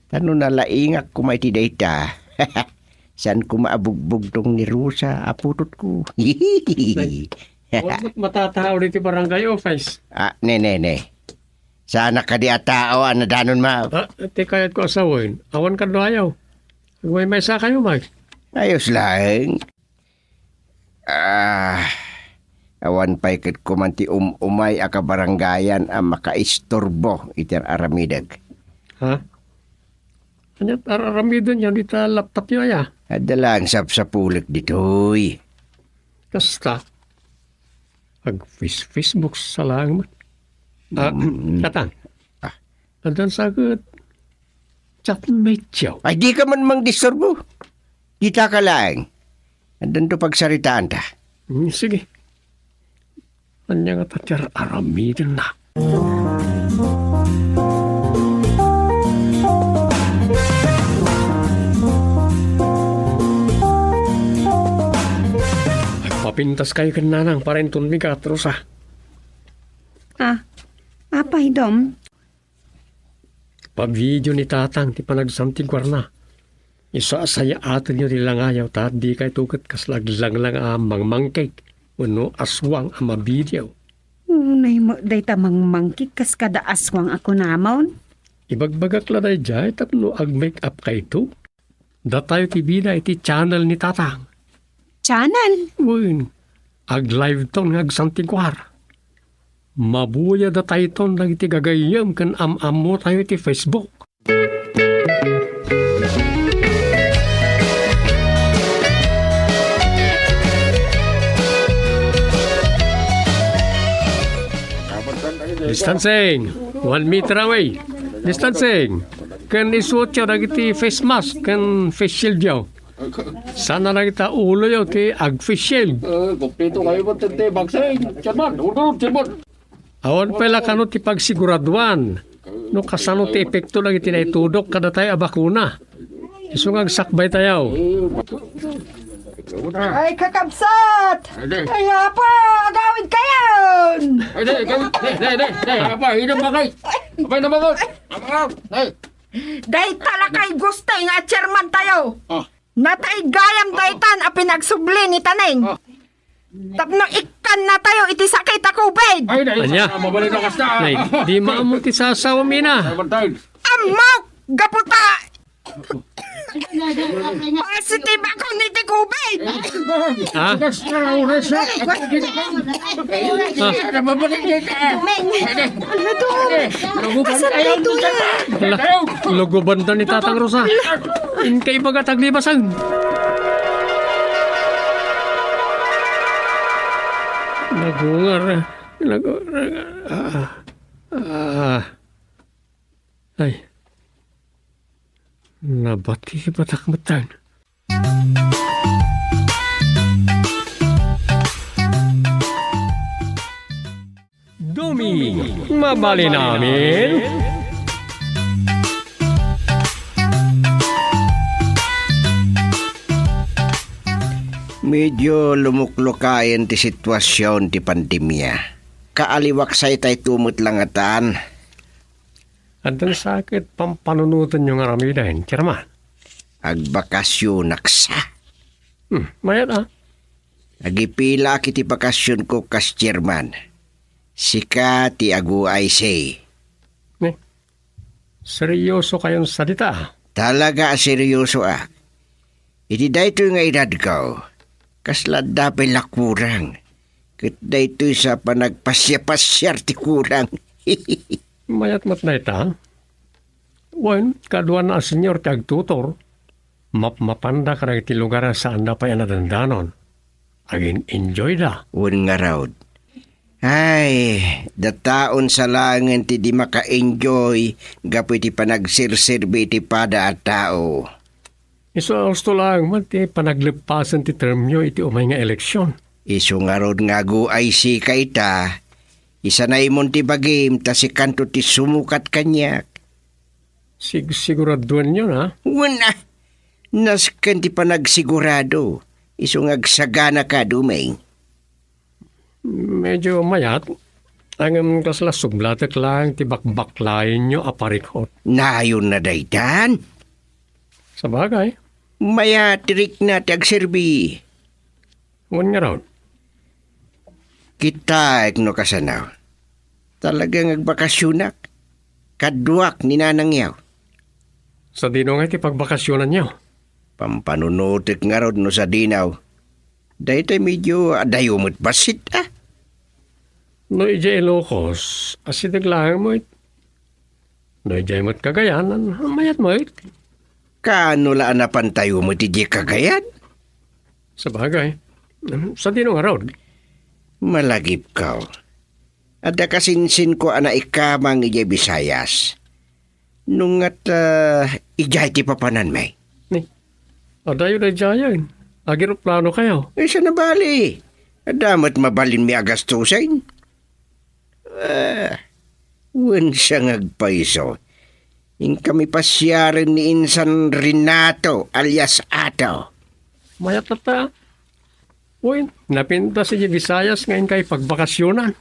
Tano na laingak ko may tidayta. San ko maabugbog tong ni Rusa aputot ko. Huwag matatao dito barangay office. Ne. Sana ka di atao na danon ma. Ti kayat ko asawin. Awan ka do ayaw. Huwag may sa kayo, Mike. Ayos lang. Awan pa'y kat kumanti umay aka barangayan ang makaistorbo itir aramidag. Ha? Anyat aramidan yan dito laptop nyo ya. Adalang sapsapulik ditoy. Kasta. Facebook sa lang man. Katang. Andan sagot. Chatmate siya. Ay di ka man mang disturbo. Kita ka lang. Andan to pagsaritaan ta. Sige. Anya nga tatyar aramidan na. Papintas kayo kananang parentun bigat, Rosa. Apay dom? Pa-video ni tatang ti panagsantigwar na. Isa asaya ato nyo nilang ayaw ta di kay tukat kaslaglang lang amang mangkik. Uno aswang ama video. Unay mo day tamang mangkik kas kada aswang ako namon. Ibagbagak la day jay tapno ag-make up kay to. Datayo ti bida iti channel ni tatang. Channel? Uy, ag-live ton ng agsantigwar. Mabuya da tayo ton lang iti gagayam kan am-am mo tayo iti Facebook. Distancing. 1 meter away. Distancing. kan isuot yaw dagiti face mask kan face shield yaw. Sana na kita ulo yaw ti ag face shield. Kompleto kayo ba tente vaccine? Chairman, urdo, chairman. Awan pala kano ti pagsiguraduan. No kasano ti epekto lagi ti naitudok kada tayo abakuna. Iso nga sakbay tayaw. Ay, kakabsat! Ay, apa, agawin kayon! Apa, hinam ba kay? Apa, hinam ba ko? Day talakay gusto nga chairman tayo. Natay gayam daytan a pinagsubli ni Taneng. Tapno ikan na tayo iti sakit a COVID. Anya? Mabalik na kasta. Nay, di maamot ti sasawa mina. Amok! Gaputa! Positive ako niti COVID! Ha? Logo banda ni Tatang Rosa. Inkay baga taglibasan. Nagungar. Ay. Nabati batak matang. Dumi, mabali namin. Medyo lumuklukayan ti sitwasyon ti pandemya. Kaaliwaksay tay tumot lang atan. Andan sakit pampanunutan yung aramidahin, Chairman. Agbakasyon naksa. Mayat Agipila kiti bakasyon ko kas chairman. Sika ti agu ay say. Seryoso kayong salita. Talaga seryoso Iti dayto nga edad ko. Kaslad dapay lakurang. Kat dayto sa panagpasya-pasyar ti kurang. Mayat mat na ita. Wan, kadwa na senyor tag tutor. Mapanda ka na iti lugar saan na pa yan nadandanon. Agin enjoy da. Un nga raw. Ay, dataon sa langan ti di maka-enjoy gapu iti panagsirserbi iti pada at tao. Iso gusto lang man ti panaglipasan ti term nyo iti umay nga eleksyon. Iso nga raw nga gu ay si kaita. Isa na imon ti bagim ta si kanto ti sumukat kanyak. Siguraduan nyo na. Wala. Naskan ti panagsigurado. Iso ngagsagana ka dumeng. Medyo mayat. Ang kasla sublatek lang ti bakbaklayin nyo aparikot. Nayon na daytan. Sa bagay. Mayat tirik na ti agserbi. Wan nga raw. Kita no kasanaw. Talagang agbakasyonak. Kadwak ni nanangyaw. Sa dino nga iti pagbakasyonan nyo. Pampanunutik nga rod no sa dinaw. Dahil medyo adayumot basit No ijay Ilocos, asidag lang mo it. No ijay mo't Cagayan, mayat mo it. Kaano laan na pantayo mo ti Cagayan? Sa bagay. Sa dino nga raw. Malagip ka. Ada kasinsin ko ana ikamang ijay Bisayas. Nung at ijay ti papanan may. Adayo na jayan. Agiroplano kayo. Isa na bali. Adamat mabalin mi agastusin. Wan siya ngagpaiso. Yung kami pasyarin ni Insan Renato alias Ato. Mayat na ta. Uy, napinta si Visayas ngayon kay pagbakasyonan.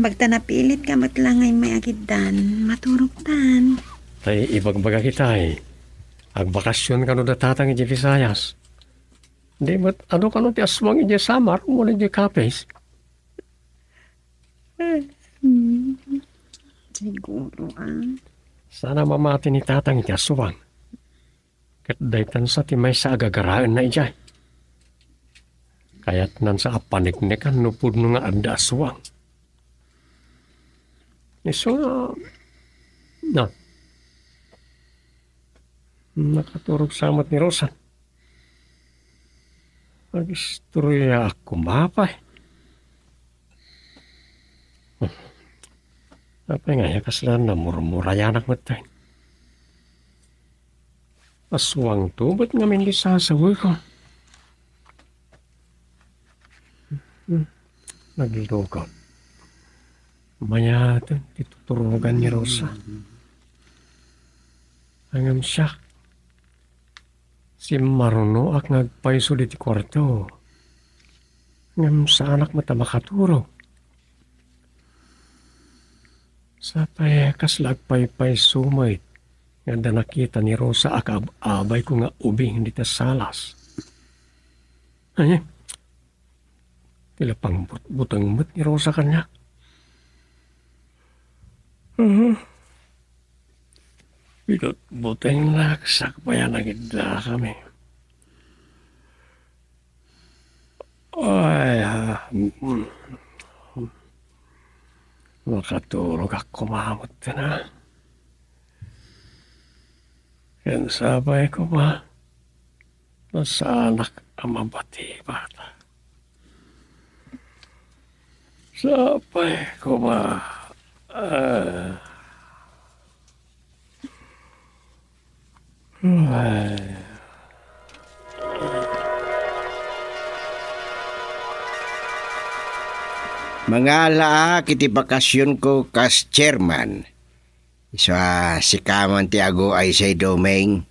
Bagta napilit ka lang ay may agidan. Maturog tan. Ay ibagbaga kita agbakasyon ka no datatang iti Visayas. Di ba't ano ka no ti aswang iti samar mula iti kapes? Siguro Sana mamati ni tatang iti aswang. Kat daytan sa ti may sa agagaraan na ijay. Kaya't nan sa apaniknikan no pudno nga anda aswang. Nakaturog samat ni Rosa. Nag-istorya ako mapay. Apa nga yakaslan na murmurayanak mo tayo. Aswang to, ba't nga may lisasawi ko? Naglugaw. Maya ito, tituturugan ni Rosa. Hanggang siya. Si Maruno ak nagpaiso di kwarto. Hanggang sa anak mata makaturo. Sa payakas lagpay-pay sumay. Nga nakita ni Rosa ak abay ko nga ubing di ta salas. Ay, tila pang butang-but ni Rosa kanya. Butang laksak pa yan nagidla kami. Ay, makatulog ako mamot na. Yan sabay ko ba? Nasa anak ang mabati bata. Sabay ko ba? Mga ala kiti bakasyon ko kas chairman. Si kaman ti ago ay say domeng.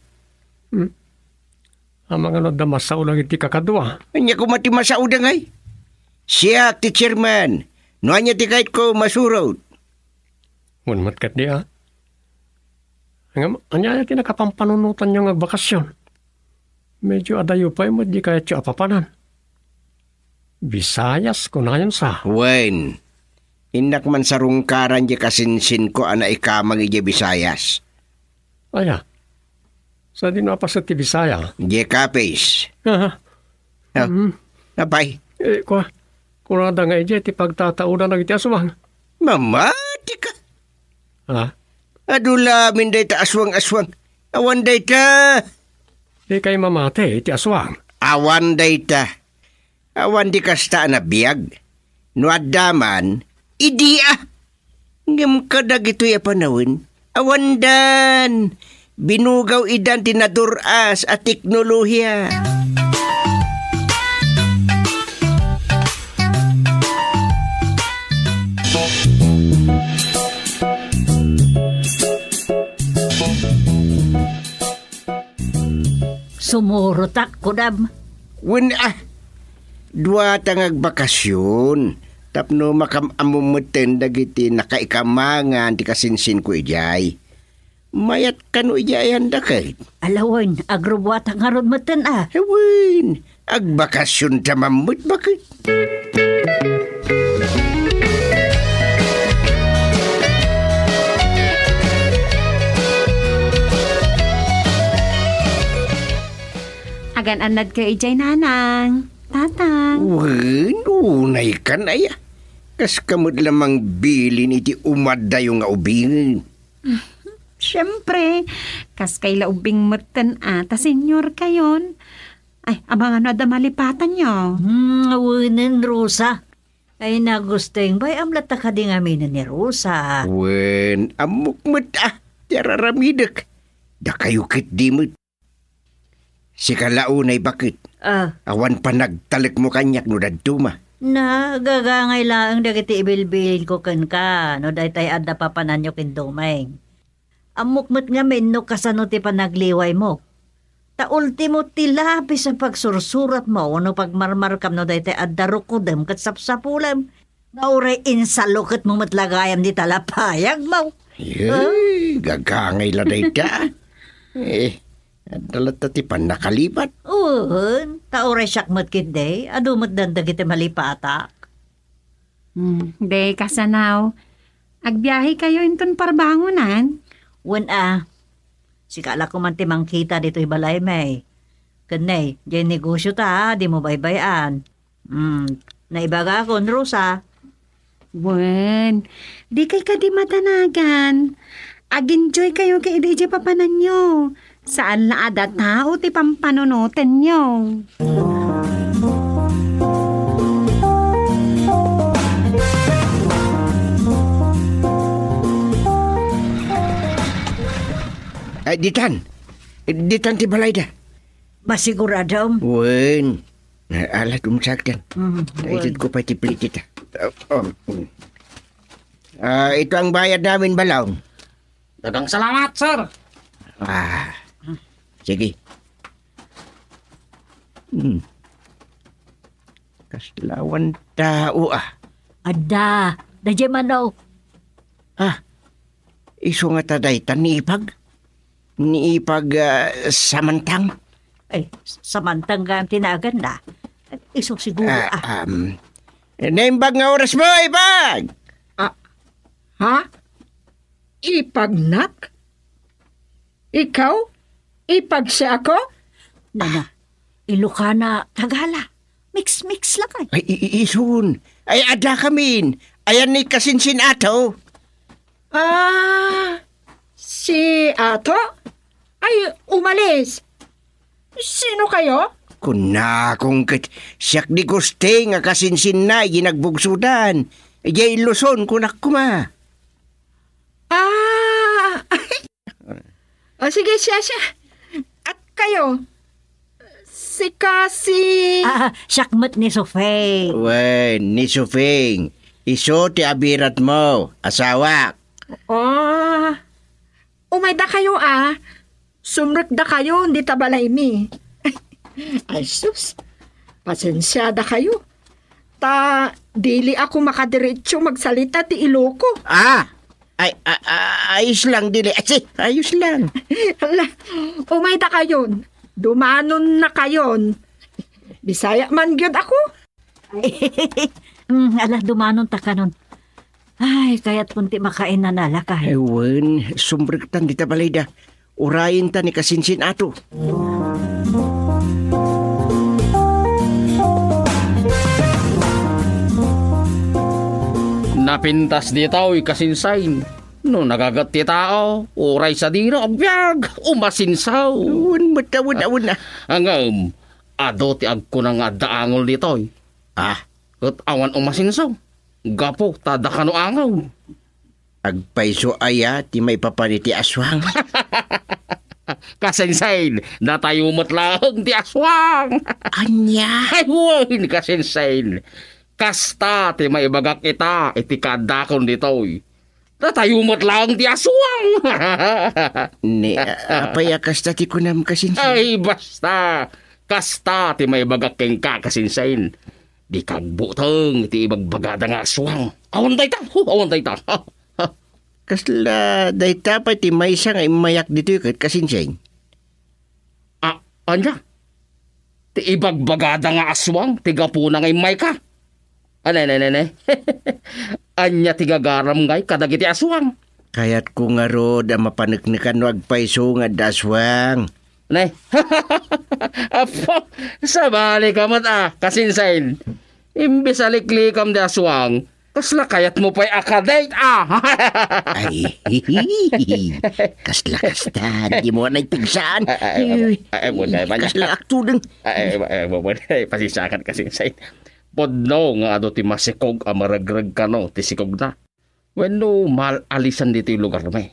Ang mga nagdamasaw lang iti kakadwa. Anya ko mati masaud ngay. Siya ti chairman. No anya ti kahit ko masurod. Unmat kat di Anya ti nakapampanunutan niyo nga bakasyon. Medyo adayo pa mo di kaya tiyo apapanan. Bisayas ko na yun sa. Wen. Inak man sa rungkaran di kasinsin ko ana ikamang ije Bisayas. Aya. Sa di na pa sa ti Bisaya. Di kapis. Napay. Kurada nga ije ti pagtataunan na iti aswang. Mamati ka. Ha? Adula minday ta aswang-aswang. Awan day ta. Di kay mamate iti aswang. Awan day ta. Awan di kasta na biyag. No adaman, idia. Ngam kadag ito'y panawin. Awan dan. Binugaw idan tinaduras at teknolohiya. Sumurutak ko dam. Dua tangag bakasyon. Tapno makamamumuten dagiti nakaikamangan di kasinsin ko ijay. Mayat kanu ijay handa kahit. Alawan, agrobwat ang harod matan Hewin, agbakasyon ta mamut bakit? Agan-anad ka ijay nanang. Tatang. Wen, unay ka na ya. Kas kamot lamang bilin iti umada yung ubingin. Siyempre, kas kay laubing matan ata senyor kayon. Ay, abangan na malipatan nyo. Awinin, Rosa. Ay nagusteng bay amlata ka di ngamin ni Rosa. Wen, amukmat Tiararamidak. Da kayo kit dimut. Si kalaunay bakit? Awan pa nagtalik mo kanyak no daduma. Gagangay lang dagiti ibilbilin ko kan ka. No day tay adda papanan nyo kin dumeng. Amukmat nga men no kasano ti panagliway mo. Ta ultimo ti lapis ang pagsursurat mo no pagmarmarkam no day tay adda rukudem kat sapsapulem. Nauray insalukot mo matlagayam di talapayag mo. Gagangay la day ta. Dalat ti pan nakalipat. Tauray syakmat kit day. Adumot dandag iti malipatak. Day kasanaw. Agbiyahe kayo inton parbangunan. Sikala ko man timang kita dito'y balay may. Kanay, diyan negosyo ta, di mo baybayan. Naibaga akon, Rosa. Wen, di kay ka di matanagan. Ag-enjoy kayo kay DJ papanan nyo. Saan na ada tao ti pampanunutin nyo? Ditan. Ditan ti balayda. Masigurado. Wen. Ala dumsaktan. Naitid ko pa ti plitit. Ito ang bayad namin, Balaw. Dagang salamat, sir. Sige. Kaslawan tao Ada, dadya manaw. Iso nga tadaytan ni Ipag. Ni Ipag samantang. Ay, samantang nga ang tinagan na. Isong siguro Naimbag nga oras mo, Ipag! Ha? Ipagnak? Ikaw? Ipag siya ako? Nana, Ilocana, Tagala. Mix-mix lang ay. Ay, isun. Ay, ada kamin. Ayan ni kasinsin ato. Si Ato? Ay, umalis. Sino kayo? Kuna kung siyak di guste nga kasinsin na ginagbugsudan. Iyay Luzon kunak kuma. Sige, siya. At kayo? Si... Sakmat ni Sofay. Wen, ni Sufing. Iso ti abirat mo. Asawak. Umayda kayo Sumrek da kayo, hindi tabalay mi. Ay sus, pasensyada kayo. Dili ako makadiretso magsalita ti Iloco. Ayos lang dili. Ayos lang. Ala, umayda kayon. Dumanon na kayon. Bisaya man gyud ako. Ala, dumanon ta kanon. Ay, kaya't kunti makain na nala kahit. Ewan, sumbriktan di tabalayda. Urayin ta ni kasinsin ato. Napintas di tao kasinsain. No nagagat ti tao, uray sa dino, abiyag, umasinsaw. Matawon na. Angam, ado ti agko na nga daangol dito. At awan umasinsaw. Gapo, tada ka no angaw. Agpaiso aya, ti may papaniti aswang. Kasinsain, natayumot lang ti aswang. Anya? Ay, huwin, kasinsain. Kasta, ti may bagak ita, iti kadakon dito. Natayumot lang ti aswang. Apaya kasta ti kunam kasinsain. Ay, basta. Kasta, ti may bagak keng kakasinsain. Di kagbutang, iti ibagbagada nga aswang. Awan day ta. Kasla, day tapay ti may isa nga imayak dito yung kasinsain. Anya? Ti ibagbagada nga aswang, tiga po na ngay may ka. Anay. Anya tigagaram ngay kadagiti aswang. Kaya't ko nga rod ang mapanagnikan no agpaiso nga daswang. Nay. Apo, sabali ka mat kasinsain. Imbes aliklikam di aswang, kasla kayat mo pa'y akadate Ay, kasla di mo na ipigsaan. Kasla aktudeng. Pasisakan kasinsain. Podno nga ado ti masikog amaragrag ka no, ti sikog na. Bueno, alisan dito yung lugar may.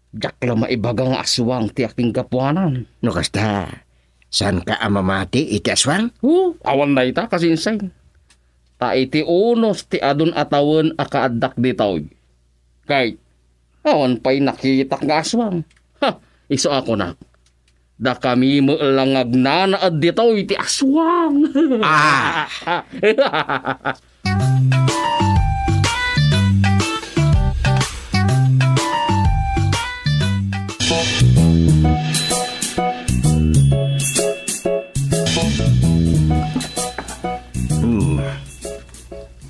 Diyak lang maibaga nga aswang ti aking kapuanan. No kasta, saan ka amamati iti aswang? Awan na ita kasinsain. Ta iti unos ti adun atawan akaadak dito. Kay, awan pa'y nakitak nga aswang. Iso ako na. Da kami mo lang agnanaad dito iti aswang.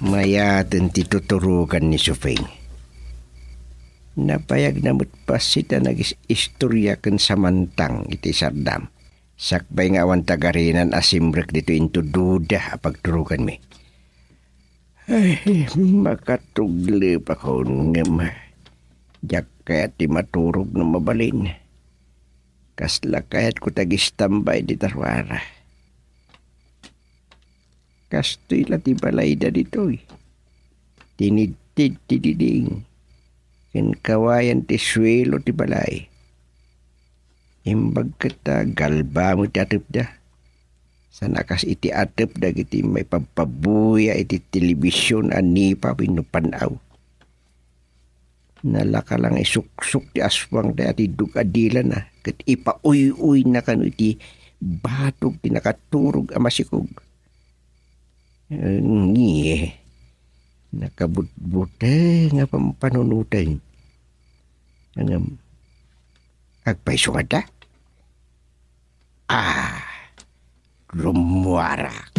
Mayaten ti tuturukan ni Sufing. Napayag namut pa sita nag-istorya kan samantang iti sardam. Sakbay nga awan tagarinan asimrek dito into duda pagturukan mi. Ay, makatuglip ako ngem. Jak kaya ti maturog na mabalin. Kasla kaya't ko tagistambay di tarwara. Kastoy la ti balay da ditoy. Tinidtid ti diding. Ken kawayan ti swelo ti balay. Imbag kata galba mo ti atip da. Sa nakas iti atip da iti may pampabuya iti telebisyon ani pa pinupanaw. Nalaka lang isuksuk ti aswang da ati dugadilan na. Kat ipauy-uy na kano iti batog ti nakaturog amasikog. Ngiye. Nakabutbuta nga pampanunutan. Ang agpaiso ka da? Lumuwarak.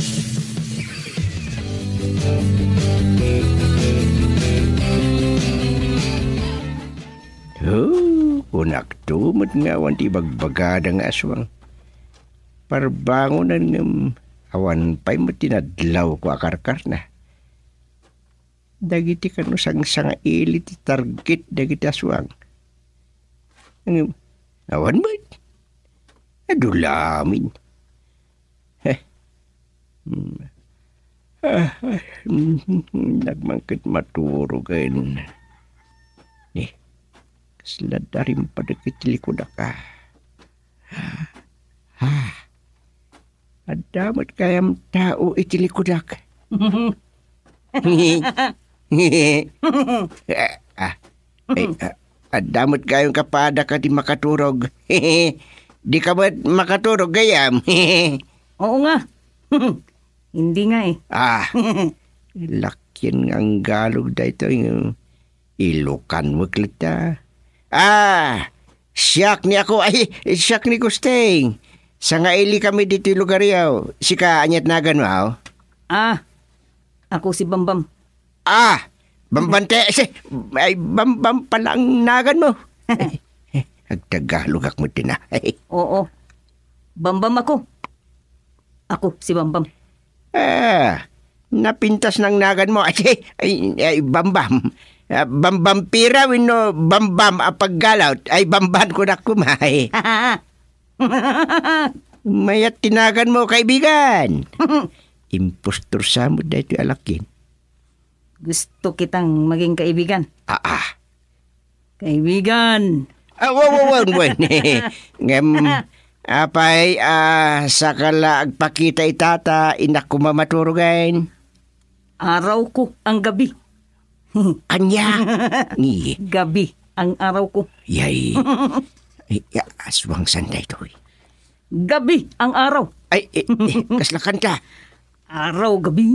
Unak tumot nga awan ti bagbagada nga aswang. Parbangonan ng awan pa'y mo tinadlaw ko akarkar na. Dagiti kano sang ili ti target dagiti aswang. Awan mo? Adulamin. Nagmangkit maturog ayun. Kasladarin pa dagit likod ka. Adamat kayam tao itilikod ka. Adamat kayong kapada ka di makaturog. Di ka ba makaturog gayam? Oo nga. Hindi nga eh. Lakyan ang galog da ito. Ilukan mo klita. Siyak ni ako. Siyak ni Gusteng. Sa nga ili kami dito yung lugar yaw. Sika anyat nagan mo. Ako si Bambam. Bambante. Ay, Bambam pala ang nagan mo. Agtagalog ako mo din Oo. Bambam ako. Ako si Bambam. Napintas ng nagan mo. Ay, Bambam. Bambam pira, wino Bambam apaggalawt. Ay, Bamban ko na kumay. Mayat tinagan mo, kaibigan. Impostor sa mo dahil ito alakin. Gusto kitang maging kaibigan. Kaibigan. Wow. Apay, sakala agpakita itata, inak ko mamaturugan. Araw ko ang gabi. Anya? Gabi ang araw ko. Yay. Aswang sanday to. Gabi ang araw. Kasla kanta. Araw, gabi.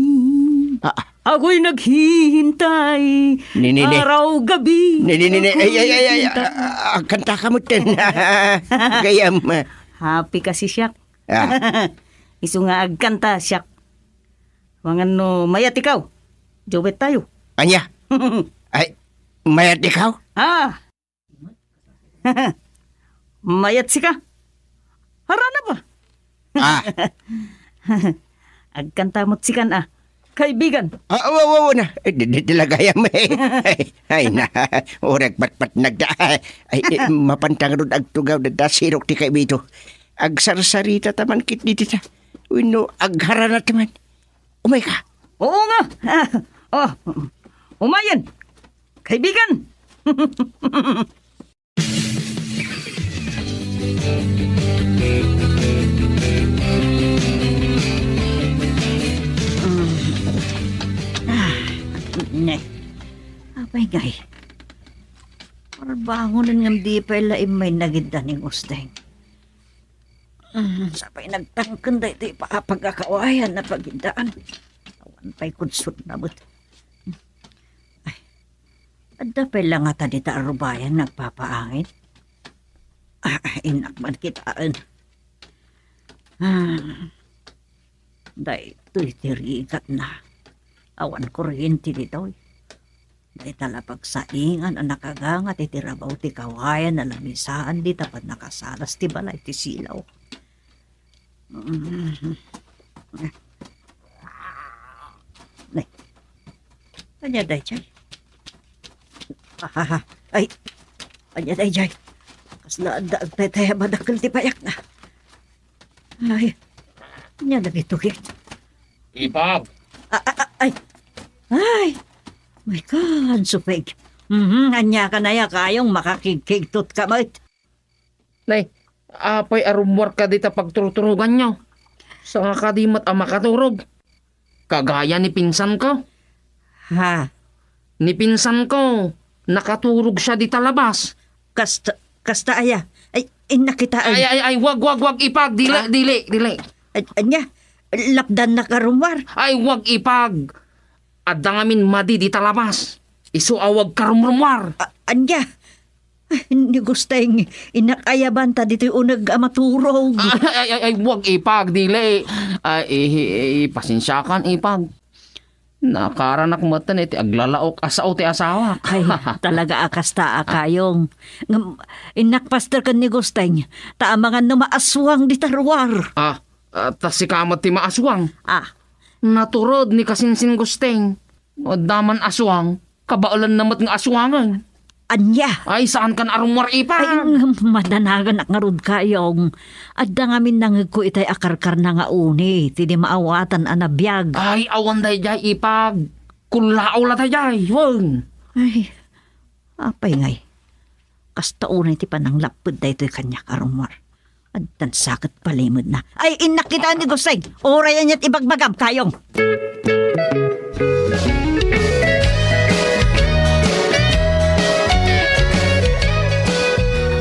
Ako'y naghihintay. Araw, gabi. Kanta ka mo ten. Gayam. Happy kasi siyak. Isu nga agkanta siyak. Wangan no mayat ikaw. Jowet tayo. Anya? Ay, mayat ikaw? Mayat sika. Harana ba? Agkanta mo't sikan kaibigan. Wow na. Dilagayam Ay na. Orag pat nagda. Ay, mapantang ron agtugaw na dasirok ti kaibito. Agsarsarita taman kit dito ta. Wino, agharana taman. Umay ka. Oo nga. Umayan. Kaibigan. Apay gay. Parbangonan ngam di pala imay nagida ni Gusteng. Sapay nagtangkan da ito pagkakawayan na pagindaan. Awan pa'y kudsot na but. Adda pala nga tadita arubayan nagpapaangin. Inakman kitaan. Day ito'y tirigat na. Awan kuryente dito. Day talapag saingan ang nakagangat itirabaw ti kawayan na lamisaan di tapat nakasalas ti balay ti silaw. Nay. Kanya day chay. Ay. Anya day, jay. Kaslaan daag tayo madakal ti payak na. Ay, anya na bitugit. Ipag, Ay, my God, supig. Anya ka na ya, kayong makakigkigtot ka, mate. nay, apay arumwar ka dita pagturuturugan nyo. Sa nga kadimat ang makaturog. Kagaya ni pinsan ko. Ha, Ni pinsan ko, nakaturog siya dita labas. kasta aya. Ay, nakita Ay, wag, ipag, dili. Anya, lapdan na karumwar. Ay, wag ipag. Adda ngamin madi dita labas. Isu awag karumrumwar. Anya, hindi gusteng inakayaban ta dito unag maturog. Ay, wag ipag, dili. Ay, pasensyakan ipag. Nakaranak matan iti aglalaok asao ti asawa. Ay, talaga akasta akayong. Inakpaster kan ni gusteng. Taamangan na maaswang di tarwar. Tas si kamat ti maaswang. Ah, Naturod ni kasinsin gusteng. O daman aswang, kabaulan namat nga aswangan. anya. Ay, saan kan arumwar Ay, ipag? madanagan ak ngarud kayong. Adda ngamin nang ko itay akarkar na nga uni. Tidi maawatan anabiyag. Ay, awan day jay ipag. Kulao la day jay. Wag. Ay, apay ngay. Kasta unay ti panang lapod da ito'y kanya karumar. Addan sakit palimod na. Ay, inakita ni Gusay. Oray niya't ibagbagam kayong.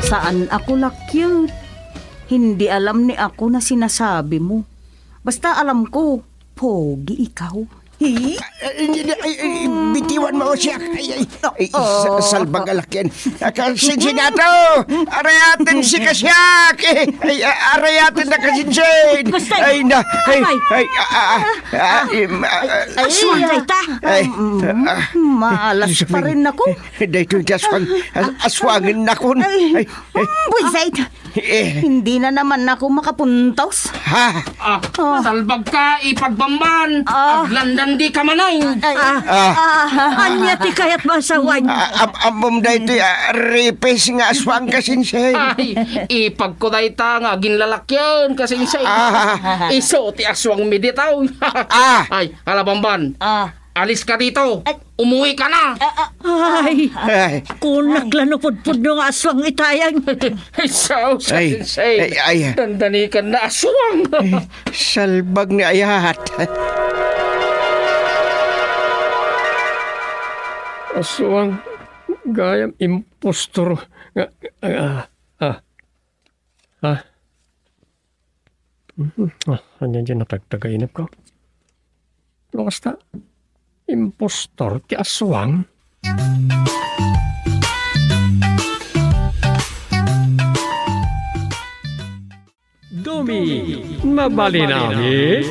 Saan ako lakyut? Hindi alam ni ako na sinasabi mo. Basta alam ko, pogi ikaw. Bitiwan mo siya. Salbang alakyan. Sinsinato! Arayatin si Kasyak! Arayatin na kasinsin! Ay na! Aswang ta. Malas pa rin ako. Dahito aswangin na kun. Buisay, hindi na naman ako makapuntos. Ha? Salbag ka, ipagbamban. Aglandan di ka manay. Anya ti kayat masawan. Amom dahito ripes nga aswang kasinsin. Ay, ipag ko day ta nga ginlalakyan kasi insay. Iso ti aswang miditaw. Ay, halabamban. Alis ka dito. Umuwi ka na. Ay, kung naglanupod-pod ng aswang itayang. Iso, say. Ay. Dandanikan na aswang. Salbag ni ayat. Aswang gayam impostor. Anyan dyan natagtagainip ko. Lukas ta. Impostor ti aswang. Dumi, mabali namin.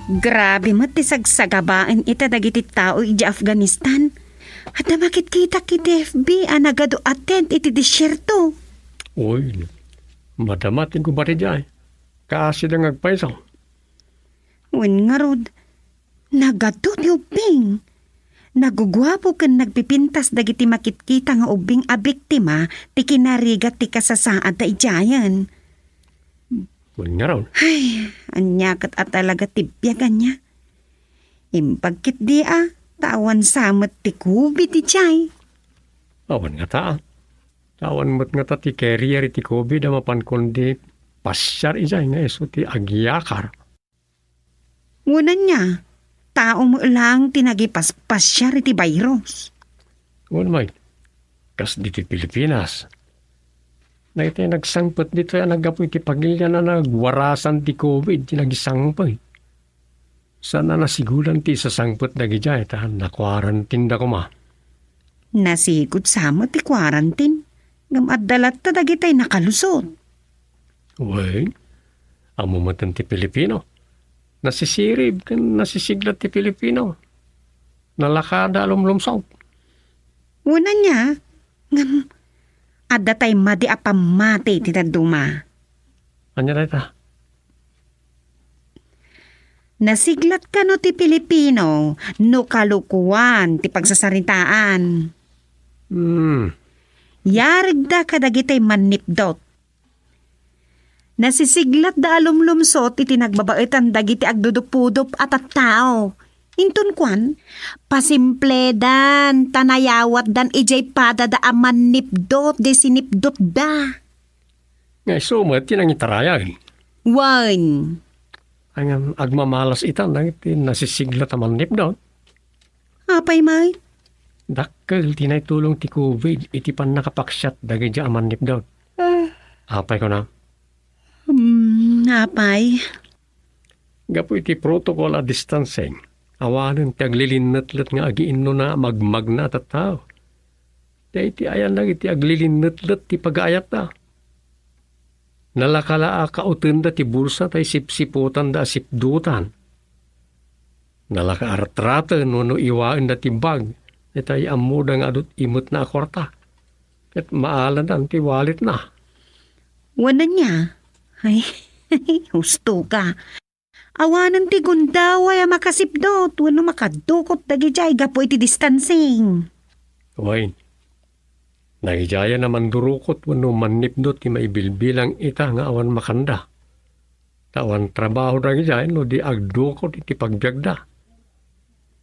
Grabe mo ti sagsagabaan ita dagiti tao iti Afghanistan. At makit kita kiti FB nagado attend iti disyerto. Uy, madamatin ko ba rin dyan? Kasi na ngagpaisaw. Wen nga rod, nagado ti ubing. Nagugwapo kan nagpipintas dagiti makitkita nga ubing a biktima ti kinarigat ti kasasaad ta ijayan. Uy nga raw. Ay, anyakat at talaga tibyagan niya. Impagkit di tawan samet ti kubi ti jay. Awan nga ta. Tawan mo't nga ta ti carrier iti COVID na mapankundi pasyar ijay nga iso ti agyakar. Ngunan niya, tao mo lang tinagipas-pasyar iti virus. Ngun may, kas dito Pilipinas. Na ito nagsangpot dito yan nagapoy ti pagilya na nagwarasan ti COVID, tinagisangpoy. Sana nasigulan ti sasangpot na gijay, tahan na quarantine da ko ma. Nasigod sa mo ti quarantine. Gamadalat ta dagitay nakalusot. Uy, amo matan ti Pilipino. Nasisirib, nasisiglat ti Pilipino. Nalakada lumlumsaw. Una niya, adatay madi apamati ti taduma. Anya na ita? Nasiglat ka no ti Pilipino, no kalukuan ti pagsasaritaan. Yarig da kadagitay manipdot. Nasisiglat da alumlumsot iti nagbabaitan dagiti agdudupudop at tao. Intun kwan, pasimpledan, tanayawat dan ijay pada da aman nipdot, de sinipdot da. Ngay sumat, yun ang itarayan. Wan. Ang agmamalas itan, iti nasisiglat aman nipdot. Apay may? Dakkel, tinay tulong ti COVID, iti pan nakapaksyat dagay di aman nipdot. Apay ko na. Apay? Gapo iti protocol a distancing. Awanan ti aglilinatlat nga agiin no na magmagna at tao. Dahil ti ayan lang iti aglilinatlat ti pag-aayat na. Nalakala kautin da ti bulsa tay sipsiputan da sipdutan. Nalaka-artrata no iwaan da ti bag. Itay amuda nga adot imot na akorta. At maalan ang ti wallet na. Wanan niya. Ay, husto ka. Awanan ti gundaway a makasipdot. Wano makadukot dagijay gapo iti distancing. Wain. Nagijaya naman durukot wano manipdot ti maibilbilang ita nga awan makanda. Tawan trabaho dagijay no di agdukot iti pagbiagda.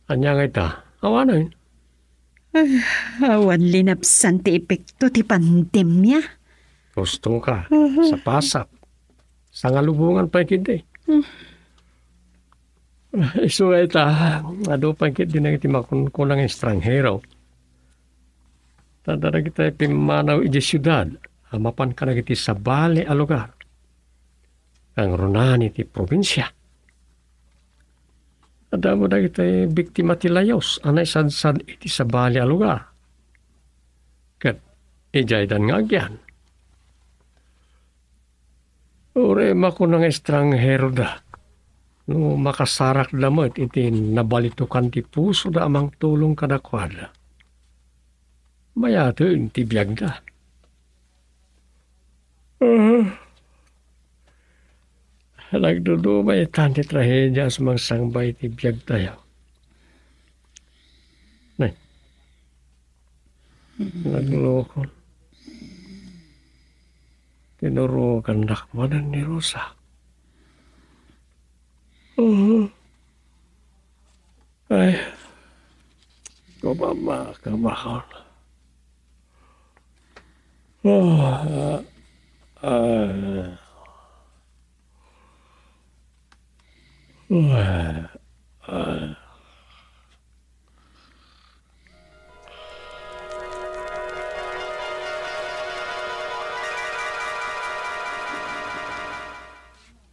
Anya nga ita, awanan. Awan linapsan ti epekto ti pandemya. Gusto ka, sa pasap. Sa ngalubungan pa ikid Isu ita, ado pa ikid din iti makunkunang estranghero. Tadara kita pimanaw iti syudad, amapan ka na iti sa bali a lugar. Ang runan iti probinsya. Adamo na kita biktima ti layos, anay sad-sad iti sa bali a lugar. Kat, ijay dan nga agyan. Ure makunang estranghero da. No makasarak damat iti nabalitukan ti puso da amang tulong kadakwada. Mayato ti biyag da. Nagdudumay tanti trahedya sa mga sangbay ti biyag tayo. Nay. Naglokon. Tinurukan nakmanan ni Rosa. Ay, kumama kamakon.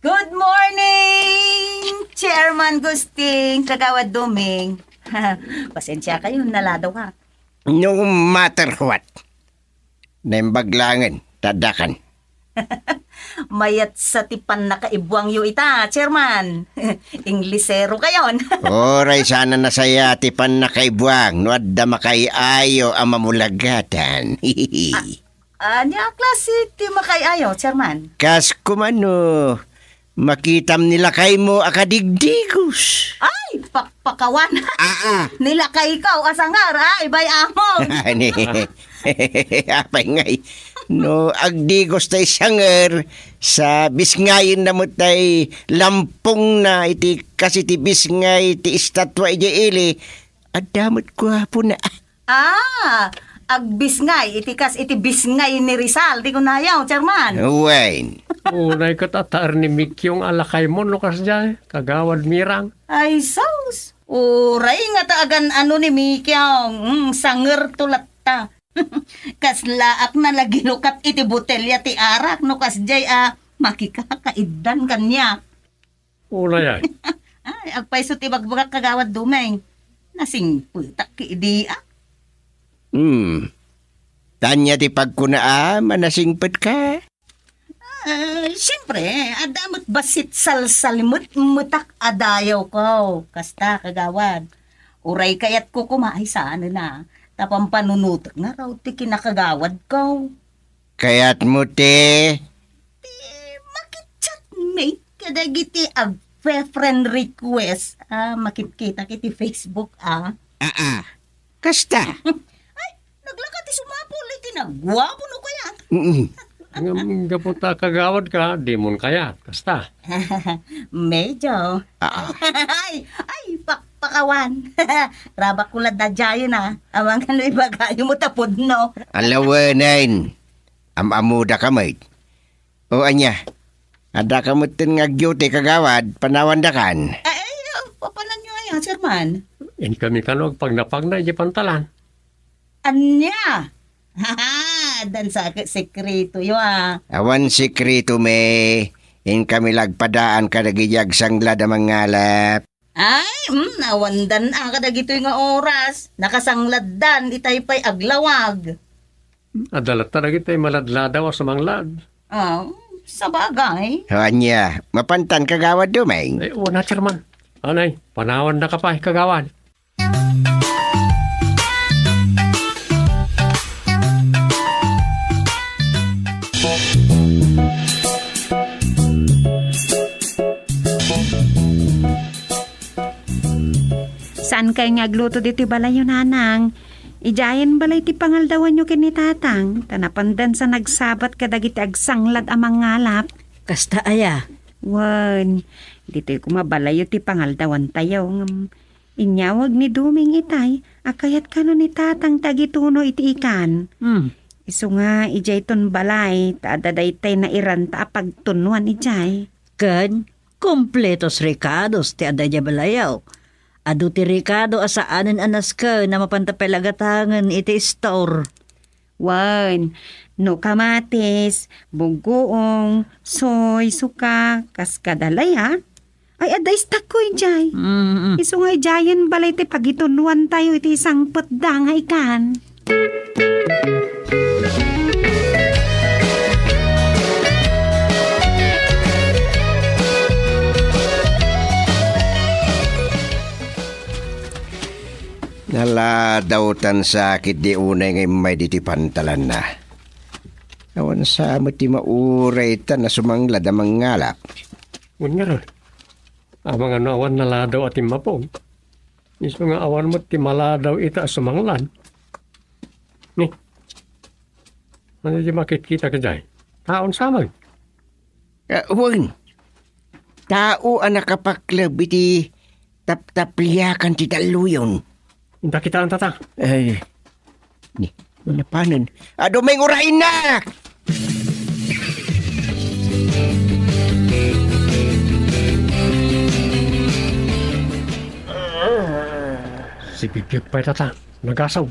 Good morning, Chairman Gusting, Kagawad Duming. Pasensya kayo, naladaw ka. No matter what. Nembaglangan, tadakan. Mayat sa tipan na kaibuang yu ita, Chairman. Inglisero kayon. Oray sana nasaya tipan na kaibuang no adda makaiayo ang mamulagatan. Anya klase ti makayayo, Chairman? Kas kumano, makitam nila kay mo akadigdigos. Ay, pakpakawan. Nilakay ikaw asangar, ibay amon. Ani, apay ngay. No, agdigos tay sanger sa bisngayin na mo tay lampong na iti kasi ti bisngay ti estatwa iti ili. Adamot ko po na. Agbisngay, itikas iti bisngay ni Rizal, di ko nayaw, Chairman. Wayne. Unay ka tataar ni Mikyong alakay mo lukas dyan, kagawad mirang. Ay, sos. Uray nga taagan ano ni Mikyong, sanger tulatta. Kaslaak na lagilukat iti botelya ti arak, no kasjay makikakaidan kanya. Unay ay. Ay, agpaiso ti bagbagak kagawad dumeng. Nasing putak ki idia. Tanya ti pagkunaa, manasingpet ka. Siyempre, adamot basit salsalimut mutak adayaw ko. Kasta kagawad. Uray kayat ko kumaay sa ano na. Tapang panunutok nga raw ti kinakagawad ko. Kaya't mo te. Makichat mate kadagiti friend request. Makikita kiti Facebook Kasta. Naglakat ti sumapol iti nagwapo no kaya. Nga puta kagawad ka, di mon kaya. Kasta. Medyo. Ay, pakawan. Rabak kulad na dyan Amang ano ibagayo mo tapod no. Alawanan. Amamuda ka mate. O anya. Ada ka mo nga gyute kagawad. Panawandakan. Ay, papanan nyo nga Sir Man. In kami kanog pag napagna di pantalan. Anya? Dan sa sekreto yo Awan sikreto me. In kami lagpadaan ka nagiyag sanglad ang mangalap. Ay, nawandan kada gito'y nga oras. Nakasangladdan, itay pa'y aglawag. Adalat talaga tayo maladladaw sa manglad. Sa bagay. Anya. Mapantan kagawad dumeng. Ay, na chairman. Anay, panawan na ka pa, kagawad. Saan kayo ngagluto dito balay yun, nanang? Ijayan balay ti pangaldawan nyo kinitatang. Tanapandan sa nagsabat kadagiti agsanglad amang ngalap. Kasta aya. Wan, dito'y kumabalayo ti pangaldawan tayo. Inyawag ni Duming itay, akayat ka no ni tatang tagituno iti ikan. Iso nga, ijay ton balay, taadaday tay na iran ta pagtunuan ijay. Kan, kompletos recados ti adaya balayaw. Adu ti Ricardo asaanen anas ka na mapantapelagatangan iti store. Wan, no kamatis, bugoong, soy, suka, kaskadalay ha? Ay aday stak ko jay. Iso nga jayan balay ti pagitunuan tayo iti isang putda nga ikan. Naladawtan sakit di unay ngay may diti pantalan na. Awan sa mo ti mauray tan na sumanglad amang ngalap. Ngun nga ron. Amang ano awan naladaw at imapong. Iso nga awan mo ti maladaw ita sumanglad. Ni. Ano di makikita ka dyan? Taon samag. Huwag. Tao ang nakapaklab iti tap-tapliyakan ti taluyon. Hindi kita ang tatang. Ay, wala panan. May urain na! Si Bibiyag pa'y tatang. Nagasaw.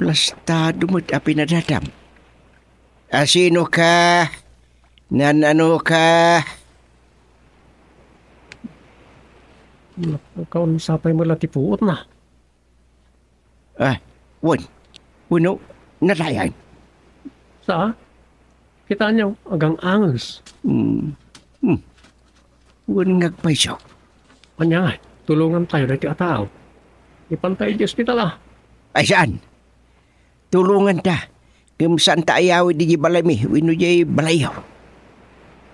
Plastado mo't apinadadam. Sino ka? Nanano ka? Ikaw sapay mo latipuot na. Wano, natayan. Saa? Kita niyo, agang angles. Wano ngagpaisaw. Kanya nga, tulungan tayo na iti ataw. Ipantay di ospital Ay saan? Tulungan ta. Kung saan ta ayaw di balay mi, wino di balayaw.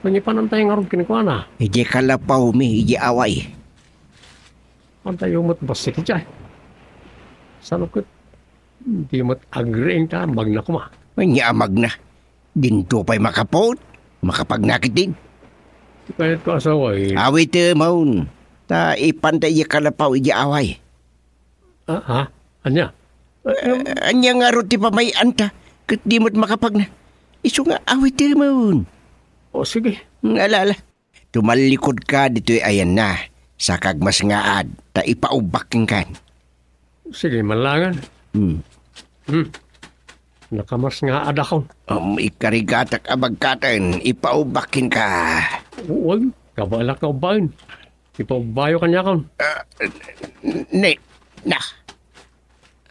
Kanya panantay nga rin kinikuha na. Iji kalapaw mi, iji away. Pantay yung mo't basik dyan. Saan ko, di mo't agreeing ka, magna kuma. Nyamag na. Dinto pa'y makapot. Makapagnakit din. Kahit ko asaway. Awit maun. Ta ipantay iji kalapaw, iji away. Ha? Anya? Anya nga ro ti pamayan ta. Kat di mo't makapagna. Iso nga awit maun. O sige. Alala. Tumalikod ka dito'y ayan na. Sa kagmas ngaad, ta ipaubaking kan. Sige, malangan. Nakamas nga ad ako. Ikarigatak abagkatan, ipaubakin ka. Uwag, kabalak na ubayin. Ipaubayo kanya kon. Na.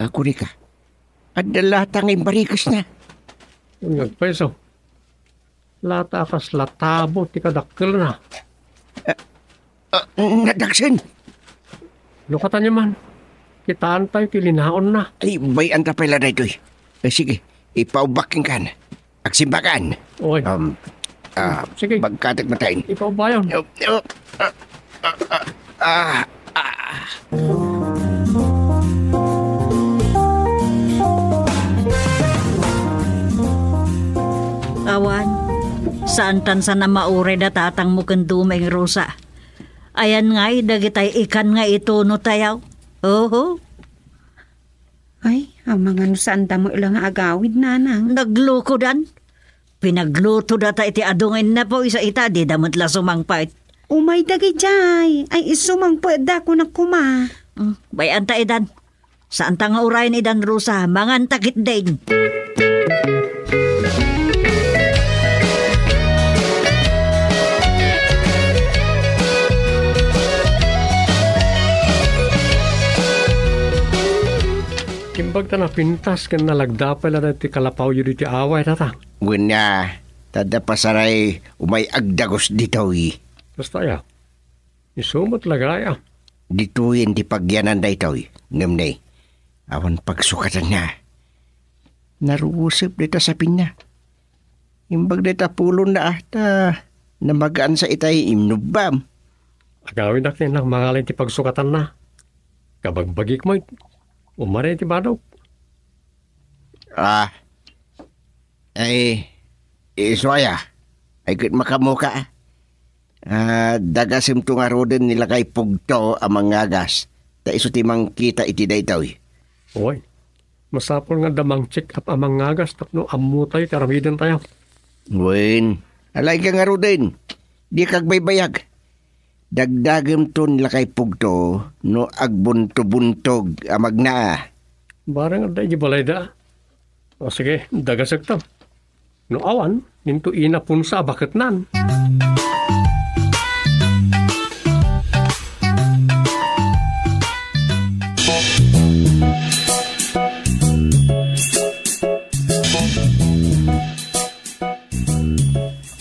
Ako rin ka. Adalatang imbarikas na. Yung nagpeso. Lata kas latabo, ti kadakkel na. Nadaksan. Lukatan niyo man. Kitaan tayo, tilinaon na. Ay, may antapay na ito eh. Sige, ipaubaking kan. Agsimbakan. Oy. Sige, Magkatak matayin. ipaubayan. Awan, saan tan sa na maure da tatang mo kendumeng rusa. Ayan nga'y dagitay ikan nga ito no tayaw. Oho, Ay, ang mga nusanda mo ilang agawid, nanang. nagluko dan. Pinagluto data iti adungin na po isa ita, di damot la sumangpait. Umay dagi jay. Ay isumang pweda ko na kuma. Bayan ta idan. Saan ta nga urayan idan rusa, mangan takit din. Kimbag ta na pintas kan nalagdapay na ti kalapaw yun iti away tata. Wala, tada pasaray umay agdagos ditoy. Basta ya, isumot lagaya. Dituin di pagyanan da itoy. Ngamnay, awan pagsukatan na. Narusip dita sa pinya. Imbag dita pulon na ata namagaan sa itay imnubam. Agawin natin lang mangalin ti pagsukatan na. Kabagbagik mo, umarin ti badok. Iswaya, ay kit makamuka. Dagasim to nga roden nila kay pugto ang mga gas. Ta iso timang kita iti daytoy. Uy, masapol nga damang check up amang ngagas tapno amutay karamidan tayo. Wen, alay ka nga roden. Di kag baybayag. Dagdagam to nila kay pugto no agbunto-buntog amag na. Barang ada balay da. O sige, dagasag to. No awan, ninto ina punsa bakit nan.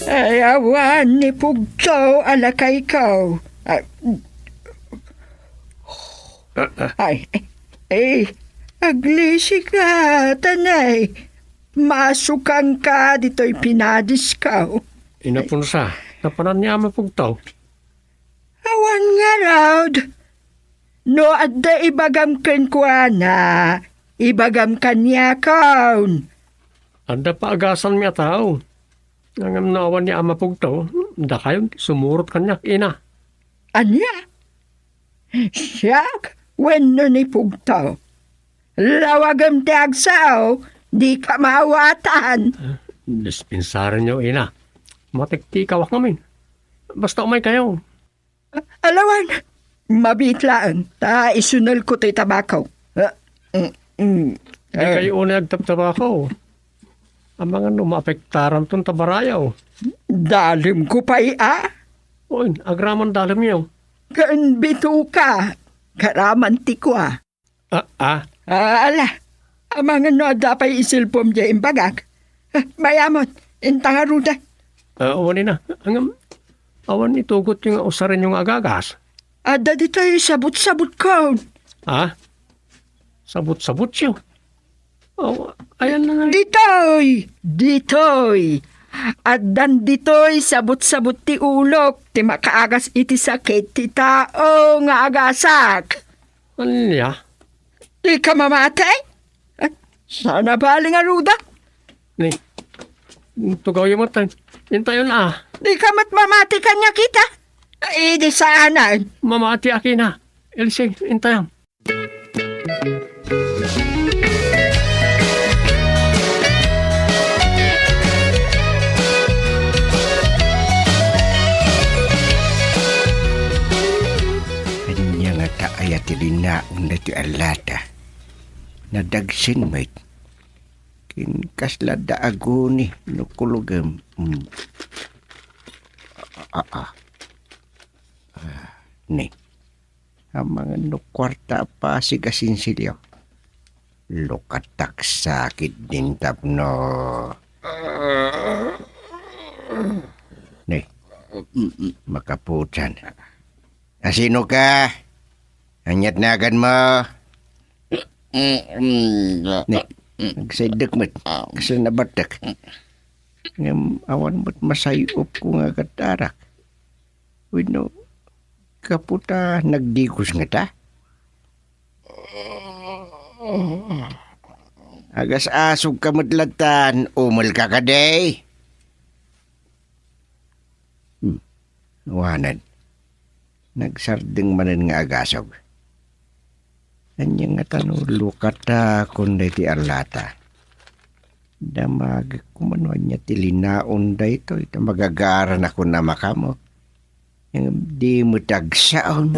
Ay, awan ni Pugto alakay ko. Aglisi ka, tanay. Masukan ka, dito'y pinadis ka. Ina punsa, napanan niya mapugtaw. Awan nga raud. No, adda ibagam ken kwa na. Ibagam kanya kaun. Anda pa agasan miya tao. Nangam na awan niya mapugtaw, da kayo sumurot kanyak ina. Anya? Siyak, when no ni Pugto. Lawagam ti agsaw, di ka mawatan. Dispinsaran niyo ina. Matikti kawak namin. Basta umay kayo. Alawan, mabitlaan, ta isunal ko ti tabakaw. Di kayo una nagtabtaba ko. Ang mga maapektaran tong tabarayaw. Dalim ko pa Uy, agraman dalam niyo. Kaan bito ka, karaman ti ko Ala, ang mga no dapay isilpom diya imbagak. Mayamot, intang aruda. Awan na. Awan itugot yung usarin yung agagas. Ada dito sabot-sabot ko. Sabot-sabot siyo. Ayan na nga. Ditoy. Adan ditoy sabot-sabot ti ulok. Ti makaagas iti sakit ti tao nga agasak. Ano niya? Di ka mamatay? Sana baling aruda? Ni, tugaw yung matan. Hintayo na. Di ka mamati kanya kita? Di sana. Mamati akin na. Elsie, hintayo. Kanya nga taaya ti linaon na ti alata. Nadagsin mait. Kinkasla da aguni nukulugam. Ni. Ang mga nukwarta pa si kasinsilyo. Lukatak sakit din tapno. Ni. Makaputan. Asino ka? Anyat nagan mo. Ni. Nagsadak mat. Kasi nabatak. Ngam awan mo't masayop ko nga katarak. Wino, kaputa nagdikos nga ta. Agas asog kamadlatan, umal ka kaday. Wanan. Nagsardeng manan nga agasog. Anya nga tanong lukata kundi ti arlata. Damag kumanuan niya tilinaon da ito. Ito magagaran ako na makamo. Yang di mo tagsaon.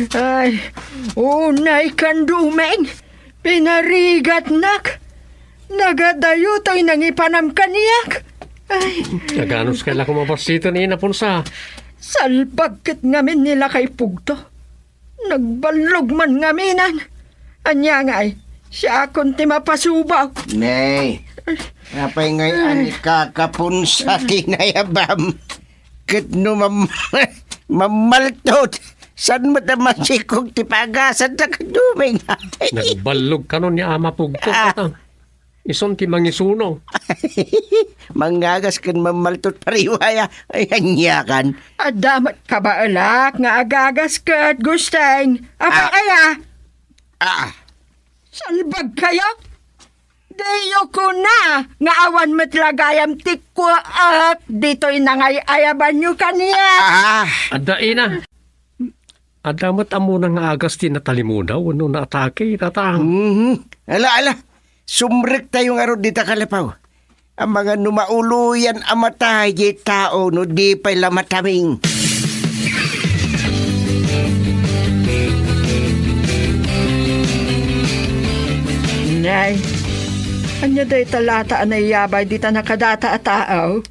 Ay, unay kan dumeng. Pinarigat nak. Nagadayo to'y nangipanam kaniyak. Ay, Naganos kailan ko mapasito ni Inapunsa. salbagkat ngamin nila kay Pugto. Nagbalog man ngaminan. Anya nga ay, siya akong timapasubaw. Nay, napay ngayon kakapunsa tinayabam. Kat no mamaltot. San mo tamasikog tipagasan sa kaduming? Nagbalog ka nun ni Ama Pugto. Ison ti mangisuno. Mangagas kan mamaltot pariwaya. Ay, anyakan. Adamat ka ba alak nga agagas kat gusteng? Apa kaya? Salbag kayo? Dayo ko na nga awan matlagayam tikwa at dito'y nangayaban nyo kaniya. Ada ina. Adamat amo nang agas ti natalimudaw. Ano na atake, tatang. Ala. Sumrek tayo nga ron dita kalapaw. Ang mga numauluyan amatay di tao no di pa'y lamataming. Nay, anya day talata anay yabay dita nakadata at tao?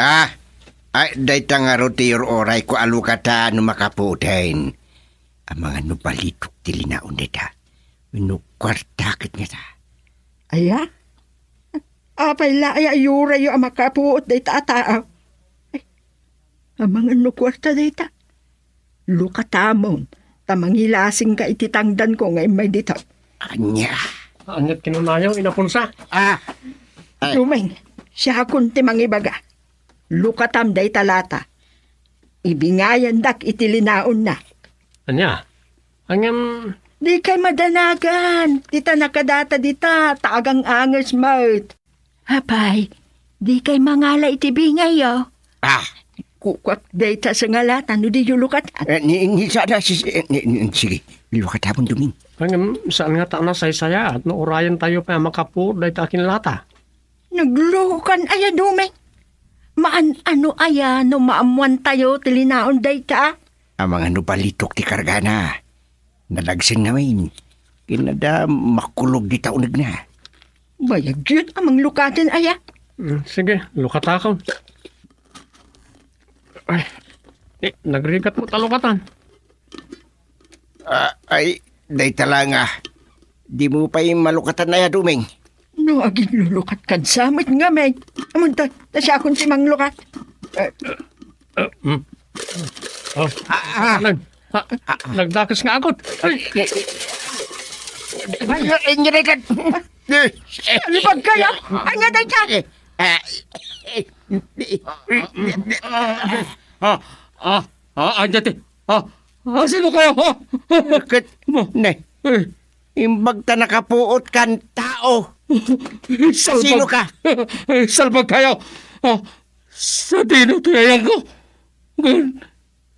Ay, day nga ron tiyor oray ko alukata no makaputin. Ang mga nubalitok tilinaon dita. Winukwartakit nga ta. Aya? Apay laya yura yung makapuot day tao. Ang mga nukwarta day ta. Lukatamon, tamangilasing ka ititangdan ko ngayon may dito. Anya. Anyat kinunayaw, Inapunsa. Ay. Lumeng, siya akong timangibaga. Lukatam day talata. Ibingayan dak itilinaon na. Anya? Anyam... Di kay madanagan. Dita nakadata dita. Tagang angas mo't. Hapay, di kay mangala itibingay yo. Kukwak data sa ngalatan. No di yulukat. Sige, lukatapon duming. Anyam, saan nga ta na saysaya at no orayan tayo pa makapo dahi ta akin lata. Nagluhukan aya dumeng. Maan ano aya no maamuan tayo tilinaon day ta. Ang mga nubalitok ti kargana. Nalagsin namin. Kinada makulog di taunag na. Bayag yun amang lukatin aya. Sige, lukat ako. Ay, nagrigat mo talukatan. Ay, day talanga. Di mo pa yung malukatan na ya, Dumeng. No, aging lulukat kan samit nga, may. Amon ta siya akong simang lukat. Nagdakas nga agot. Nyerikan. Lipag kayo! Anya day ka! Anjate. Sino kayo? Kat, ne, imbag ta nakapuot kan tao. Sino ka? Salbag kayo. Sa tinutayang ko.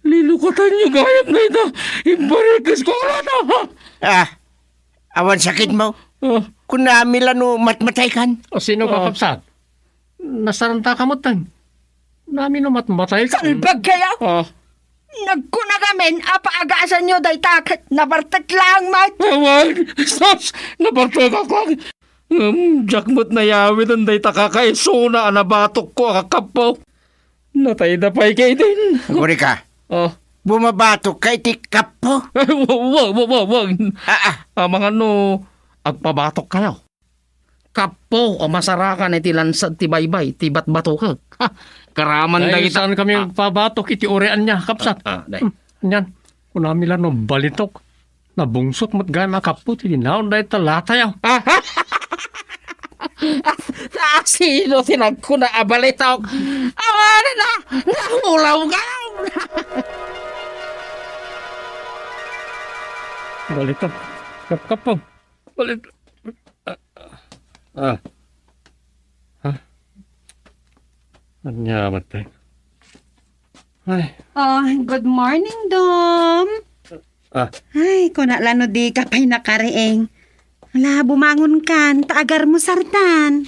Lilukutan niyo gayag na ito. Imbarikas ko na. Awan sakit mo. Kung namila no matmatay kan. O sino ka kapsat? Nasaranta ka mo tan. Nami no matmatay ka. Salbag kayo! Nagkuna kamin, apa-agasan nyo day takot. Nabartat lang, mat. Awan! Sos! Nabartog ako. Jakmot na yawit ang day takakaisuna nabatok ko akapo. Natay na pa'y kay din. Guri ka. Bumabatok kay tikap po. Wag. Mga no, agpabatok kayo. Kapo o masarakan iti lansad ti baybay, ti batbato kag. Karaman da Dahil kita. saan kami pabatok iti orean niya, kapsat. Day. Yan, kunamila no balitok. Nabungsot mo't gana kaput, hindi naon dahil talatayaw. Sino tinagko na abalitaw? Awari na! Nahulaw ka! Balitok. Kapkapo. Balitok. Ha? Anya matay. Ay. Oh, good morning, Dom. Ay, kuna lano di ka pa'y nakarieng. Wala, bumangon kan, taagar mo sartan.